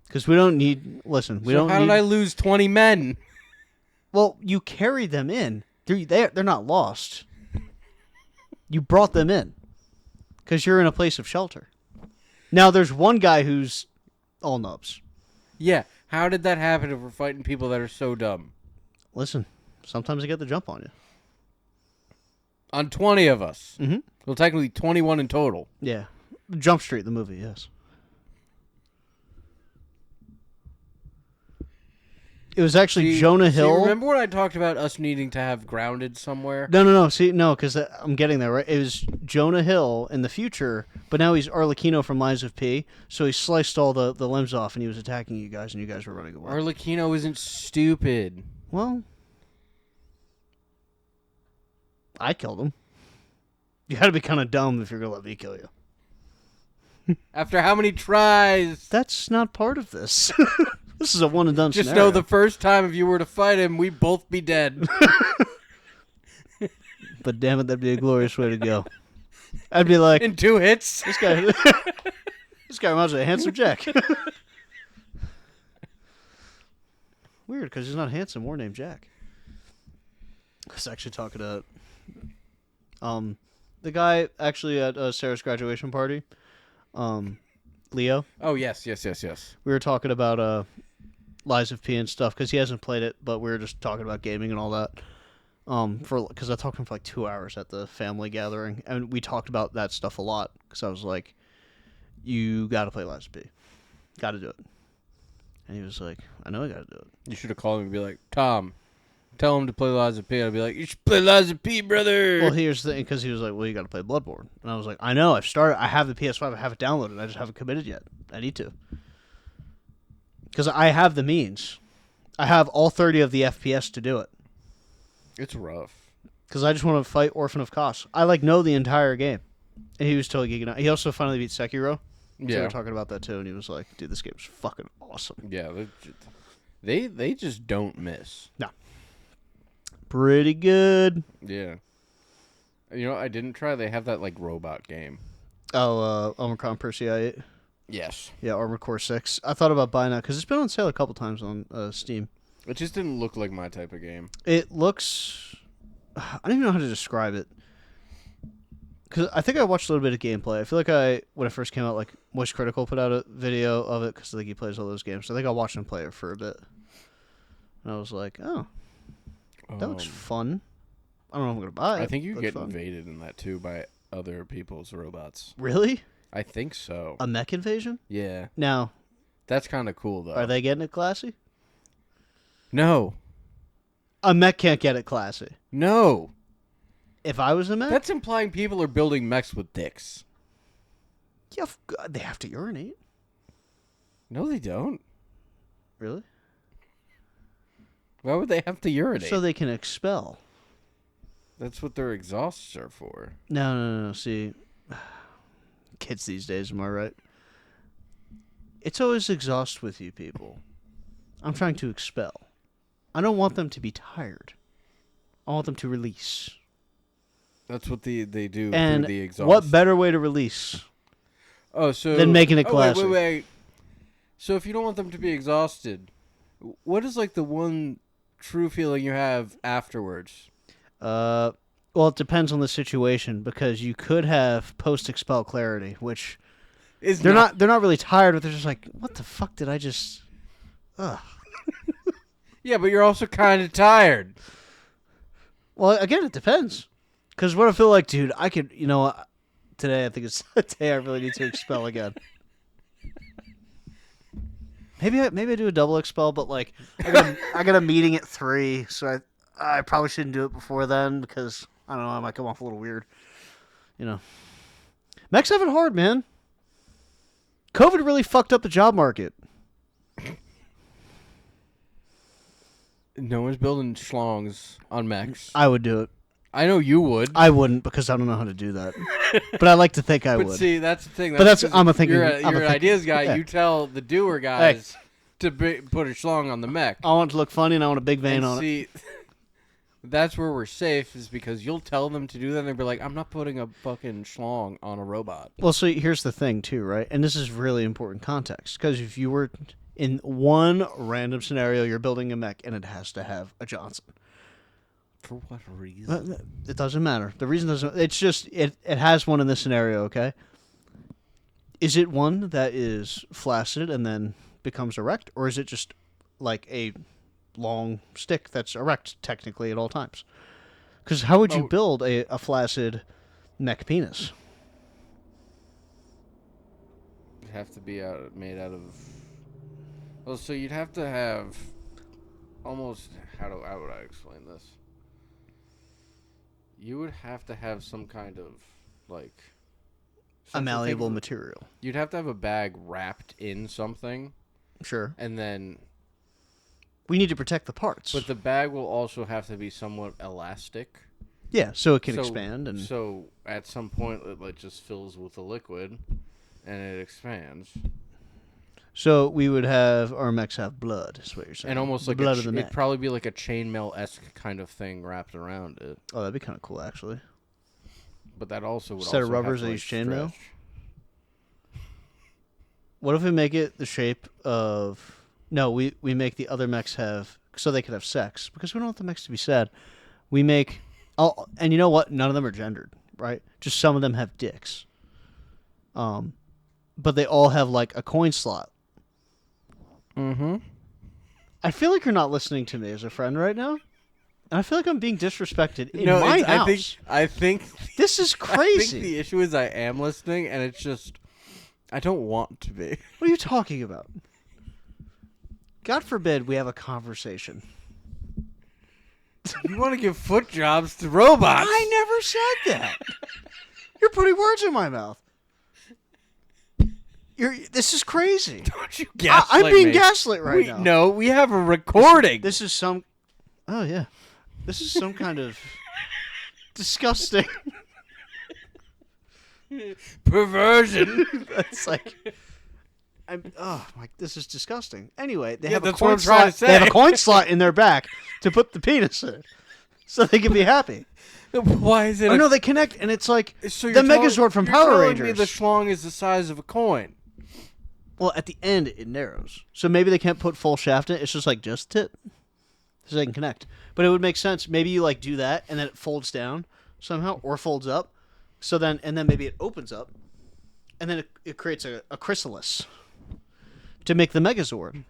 Because we don't need... Listen, we don't need... How did I lose 20 men? Well, you carried them in. They're not lost. You brought them in because you're in a place of shelter. Now, there's one guy who's all nubs. Yeah. How did that happen if we're fighting people that are so dumb? Listen, sometimes they get the jump on you. On 20 of us. Mm-hmm. Well, technically 21 in total. Yeah. Jump Street, the movie, yes. It was actually Jonah Hill. Remember when I talked about us needing to have grounded somewhere? No. See, no, because I'm getting there, right? It was Jonah Hill in the future, but now he's Arlecchino from Lies of P, so he sliced all the limbs off, and he was attacking you guys, and you guys were running away. Arlecchino isn't stupid. Well, I killed him. You gotta be kind of dumb if you're gonna let me kill you. After how many tries? That's not part of this. This is a one and done Just scenario. know the first time if you were to fight him, we'd both be dead. But damn it, that'd be a glorious way to go. I'd be like, In 2 hits? this guy reminds me of Handsome Jack. Weird, because he's not handsome or named Jack. I was actually talking to the guy actually at Sarah's graduation party, Leo. Oh, yes. We were talking about Lies of P and stuff because he hasn't played it, but we were just talking about gaming and all that. Because I talked to him for like 2 hours at the family gathering, and we talked about that stuff a lot. Because I was like, "You got to play Lies of P, got to do it." And he was like, "I know I got to do it." You should have called him and be like, Tom, tell him to play Lies of P. I'd be like, you should play Lies of P, brother. Well, here's the thing, because he was like, "Well, you got to play Bloodborne," and I was like, "I know, I've started. I have the PS5. I have it downloaded. I just haven't committed yet. I need to." Because I have the means. I have all 30 of the FPS to do it. It's rough. Because I just want to fight Orphan of Kos. I know the entire game. And he was totally geeking out. He also finally beat Sekiro. So we were talking about that too, and he was like, "Dude, this game is fucking awesome." Yeah, they just don't miss. No. Pretty good. Yeah. You know, I didn't try. They have that like robot game. Oh, Omicron Persei 8. Yes. Yeah, Armored Core 6. I thought about buying that because it's been on sale a couple times on Steam. It just didn't look like my type of game. It looks... I don't even know how to describe it. Because I think I watched a little bit of gameplay. I feel like when it first came out, like, Moist Critical put out a video of it because I think he plays all those games. So I think I watched him play it for a bit. And I was like, oh, that looks fun. I don't know if I'm going to buy it. I think you get fun. invaded in that too by other people's robots. Really? I think so. A mech invasion? Yeah. Now, That's kind of cool, though. are they getting it classy? No. A mech can't get it classy. No. If I was a mech? That's implying people are building mechs with dicks. Yeah, they have to urinate. No, they don't. Really? Why would they have to urinate? So they can expel. That's what their exhausts are for. No. See, kids these days, am I right? It's always exhaust with you people. I'm trying to expel. I don't want them to be tired. I want them to release. That's what they do And through the exhaust. what better way to release than making it classy? Wait. So if you don't want them to be exhausted, what is like the one true feeling you have afterwards? Well, it depends on the situation because you could have post-expel clarity, which they're not really tired, but they're just like, what the fuck did I just? Ugh. Yeah, but you're also kind of tired. Well, again, it depends. Because what I feel like, dude, I could, today I think it's a day I really need to expel again. Maybe I do a double expel, but like I got a meeting at 3, so I probably shouldn't do it before then because I don't know, I might come off a little weird. Mechs have it hard, man. COVID really fucked up the job market. No one's building schlongs on mechs. I would do it. I know you would. I wouldn't because I don't know how to do that. But I like to think I But would. see, that's the thing. But that's- 'cause I'm a thinking- You're I'm a an thinking- ideas guy. yeah. You tell the doer guys to put a schlong on the mech. I want it to look funny and I want a big vein And on it. see, that's where we're safe is because you'll tell them to do that and they'll be like, I'm not putting a fucking schlong on a robot. Well, so here's the thing too, right? And this is really important context because if in one random scenario, you're building a mech and it has to have a Johnson. For what reason? It doesn't matter. The reason doesn't. It's just it has one in this scenario. Okay. Is it one that is flaccid and then becomes erect, or is it just like a long stick that's erect technically at all times? Because how would you build a flaccid mech penis? It'd have to be made out of. Well, so you'd have to have almost. How would I explain this? You would have to have some kind of like A malleable material. You'd have to have a bag wrapped in something. Sure. And then we need to protect the parts. But the bag will also have to be somewhat elastic. Yeah, so it can expand and so at some point it like just fills with a liquid and it expands. So we would have our mechs have blood, is what you're saying. And almost the like blood of the mech. It'd probably be like a chainmail-esque kind of thing wrapped around it. Oh, that'd be kind of cool, actually. But that also would Instead also of rubbers, have to, they use chainmail. stretch. What if we make it the shape of? No, we make the other mechs have so they could have sex because we don't want the mechs to be sad. We make and you know what? None of them are gendered, right? Just some of them have dicks. But they all have like a coin slot. Mm-hmm. I feel like you're not listening to me as a friend right now. And I feel like I'm being disrespected in my house. I think this is crazy. I think the issue is I am listening, and it's just I don't want to be. What are you talking about? God forbid we have a conversation. You want to give foot jobs to robots? I never said that. You're putting words in my mouth. This is crazy. Don't you gaslight I'm being me. gaslit right now. No, we have a recording. This is some... Oh, yeah. This is some kind of disgusting... perversion. It's like... this is disgusting. Anyway, they have a that's coin what I'm trying to slot. They have a say. coin slot in their back to put the penis in, so they can be happy. Why is it? Oh no, they connect, and it's like So the Megazord from Power telling Rangers. me the schlong is the size of a coin. Well, at the end it narrows, so maybe they can't put full shaft in it. It's just like tip, so they can connect. But it would make sense. Maybe you like do that, and then it folds down somehow, or folds up. So then maybe it opens up, and then it creates a chrysalis to make the Megazord.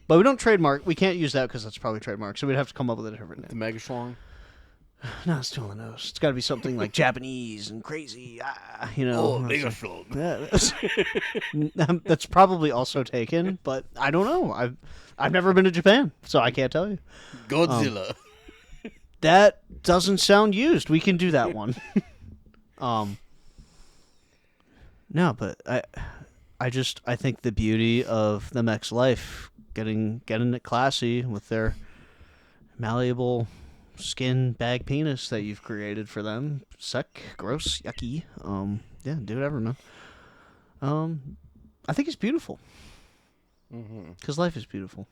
But we don't trademark. We can't use that because that's probably trademark. So we'd have to come up with a different name. The mega schlong. No, it's too on the nose. It's got to be something like Japanese and crazy. You know. Oh, mega schlong. Yeah, that's probably also taken, but I don't know. I've never been to Japan, so I can't tell you. Godzilla. That doesn't sound used. We can do that one. No, but I think the beauty of the mech's life, getting it classy with their malleable skin bag penis that you've created for them. Suck, gross, yucky. Yeah, do whatever, man. I think it's beautiful. Because life is beautiful.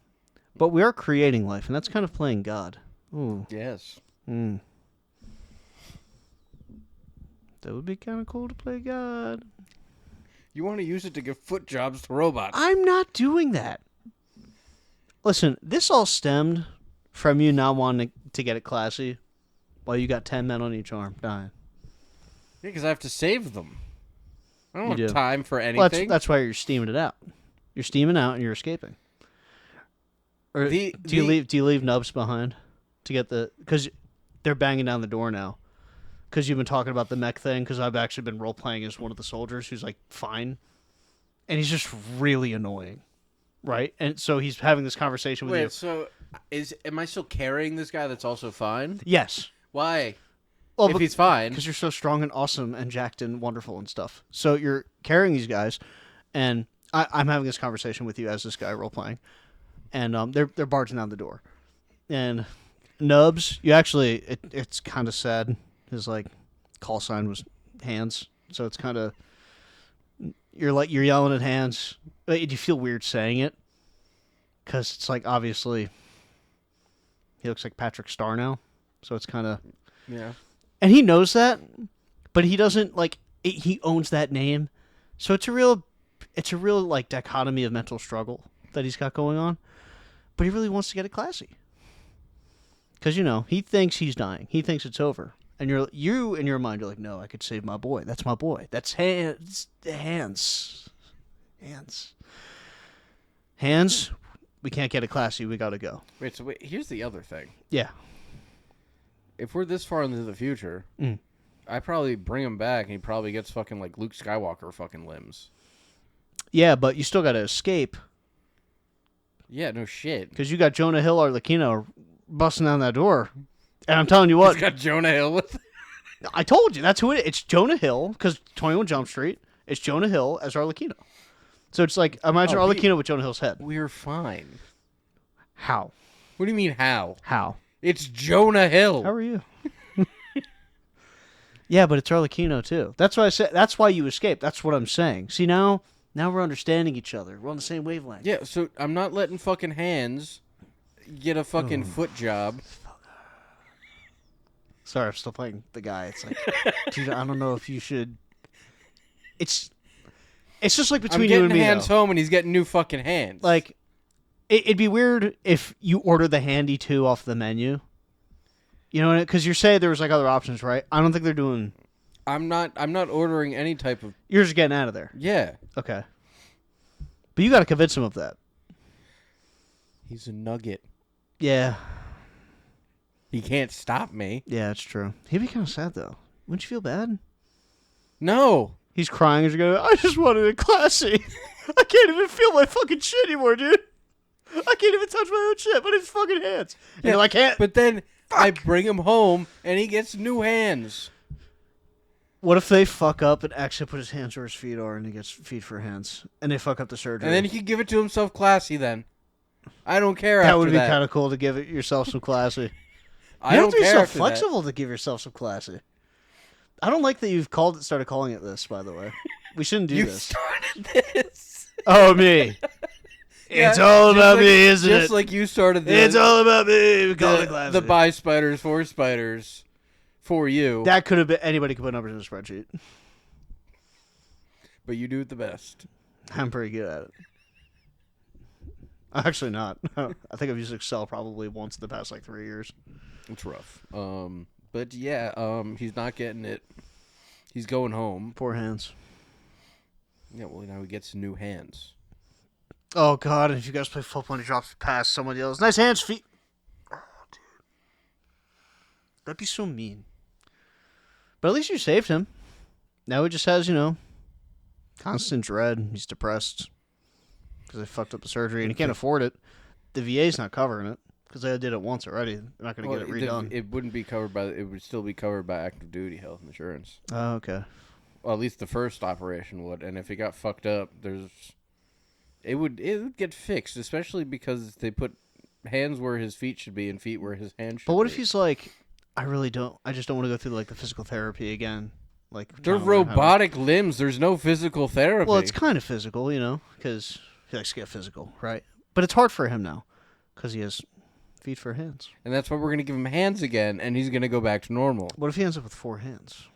But we are creating life, and that's kind of playing God. Ooh. Yes. That would be kind of cool to play God. You want to use it to give foot jobs to robots. I'm not doing that. Listen, this all stemmed from you not wanting to get it classy while you got 10 men on each arm dying. Yeah, because I have to save them. I don't You have do. time for anything. Well, that's why you're steaming it out. You're steaming out and you're escaping. Or do you leave Nubs behind to get because they're banging down the door now. Because you've been talking about the mech thing. Because I've actually been role playing as one of the soldiers who's like fine, and he's just really annoying, right? And so he's having this conversation with you. Wait, so am I still carrying this guy that's also fine? Yes. Why? Well, if he's fine. Because you're so strong and awesome and jacked and wonderful and stuff. So you're carrying these guys, and I'm having this conversation with you as this guy role playing, and they're barging down the door, and Nubs, you actually it's kind of sad. His like call sign was hands, so it's kind of you're yelling at hands. Do you feel weird saying it? Because it's like obviously he looks like Patrick Star now, so it's kind of Yeah. and he knows that, but he doesn't he owns that name, so it's a real like dichotomy of mental struggle that he's got going on, but he really wants to get it classy. Because, he thinks he's dying. He thinks it's over. And you in your mind, you're like, no, I could save my boy. That's my boy. That's Hands. Hands, we can't get it classy. We got to go. Wait, here's the other thing. Yeah. If we're this far into the future, I probably bring him back and he probably gets fucking like Luke Skywalker fucking limbs. Yeah, but you still got to escape. Yeah, no shit. Because you got Jonah Hill, Arlecchino, busting down that door. And I'm telling you what. He's got Jonah Hill with I told you. That's who it is. It's Jonah Hill, because 21 Jump Street. It's Jonah Hill as Arlecchino. So it's like, imagine Arlecchino with Jonah Hill's head. We're fine. How? What do you mean how? How? It's Jonah Hill. How are you? Yeah, but it's Arlecchino too. That's why I said. That's why you escaped. That's what I'm saying. See, now we're understanding each other. We're on the same wavelength. Yeah, so I'm not letting fucking Hands get a fucking foot job. Sorry, I'm still playing the guy. It's like, dude, I don't know if you should. It's just like between you and me. Hands home and he's getting new fucking hands. Like, it'd be weird if you ordered the Handy 2 off the menu. You know, because you say there was like other options, right? I don't think they're doing. I'm not ordering any type of. You're just getting out of there. Yeah. Okay. But you got to convince him of that. He's a nugget. Yeah. He can't stop me. Yeah, it's true. He'd be kind of sad though. Wouldn't you feel bad? No. He's crying as you're going, I just wanted it classy. I can't even feel my fucking shit anymore, dude. I can't even touch my own shit, but it's fucking hands. And you're like, can't. But then I bring him home and he gets new hands. What if they fuck up and actually put his hands where his feet are and he gets feet for hands? And they fuck up the surgery. And then he can give it to himself classy then. I don't care that after would be that. kind of cool to give it yourself some classy. I You don't have to be care so after flexible to give yourself some classy. I don't like that you've started calling it this, by the way. We shouldn't do that. You this. started this. Oh, me. Yeah, It's all about like, me, isn't it? Just like you started this. It's all about me. We call it classy. The buy spiders for spiders for you. That could have been anybody could put numbers in a spreadsheet. But you do it the best. I'm pretty good at it. Actually not. I think I've used Excel probably once in the past 3 years. It's rough. But yeah, he's not getting it. He's going home. Poor hands. Yeah, well now he gets new hands. Oh god, and if you guys play football and he drops past somebody else. Nice hands, feet. Oh, dude. That'd be so mean. But at least you saved him. Now he just has, constant dread. He's depressed. Because they fucked up the surgery and he can't afford it. The VA's not covering it. Because they did it once already. They're not going to get it redone. It wouldn't be covered by. It would still be covered by active duty health insurance. Oh, okay. Well, at least the first operation would. And if it got fucked up, it would get fixed. Especially because they put hands where his feet should be and feet where his hands should be. But what if he's like, I just don't want to go through the physical therapy again. They're robotic limbs. There's no physical therapy. Well, it's kind of physical, because he likes to get physical, right? But it's hard for him now because he has feet for hands. And that's why we're going to give him hands again, and he's going to go back to normal. What if he ends up with 4 hands?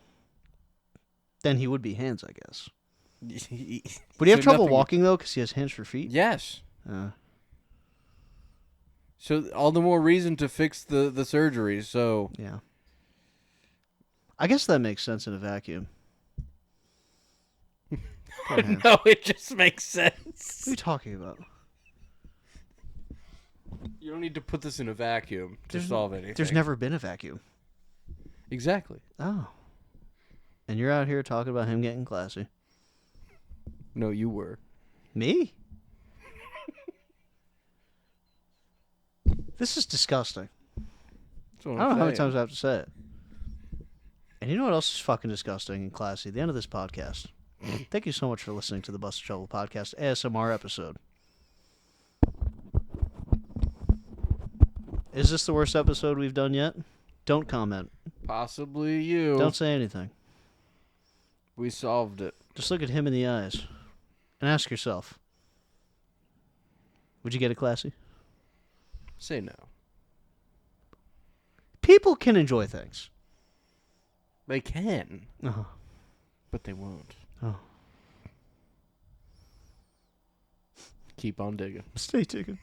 Then he would be hands, I guess. Would he have trouble walking, though, because he has hands for feet? Yes. So all the more reason to fix the surgery, so... Yeah. I guess that makes sense in a vacuum. No, it just makes sense. What are you talking about? You don't need to put this in a vacuum to solve anything. There's never been a vacuum. Exactly. Oh. And you're out here talking about him getting classy. No, you were. Me? This is disgusting. That's what I don't know how many saying. times I have to say it. And you know what else is fucking disgusting and classy? The end of this podcast. Thank you so much for listening to the Busted Shovel Podcast ASMR episode. Is this the worst episode we've done yet? Don't comment. Possibly you. Don't say anything. We solved it. Just look at him in the eyes and ask yourself, would you get it classy? Say no. People can enjoy things. They can, Uh-huh. but they won't. Oh. Keep on digging. Stay digging.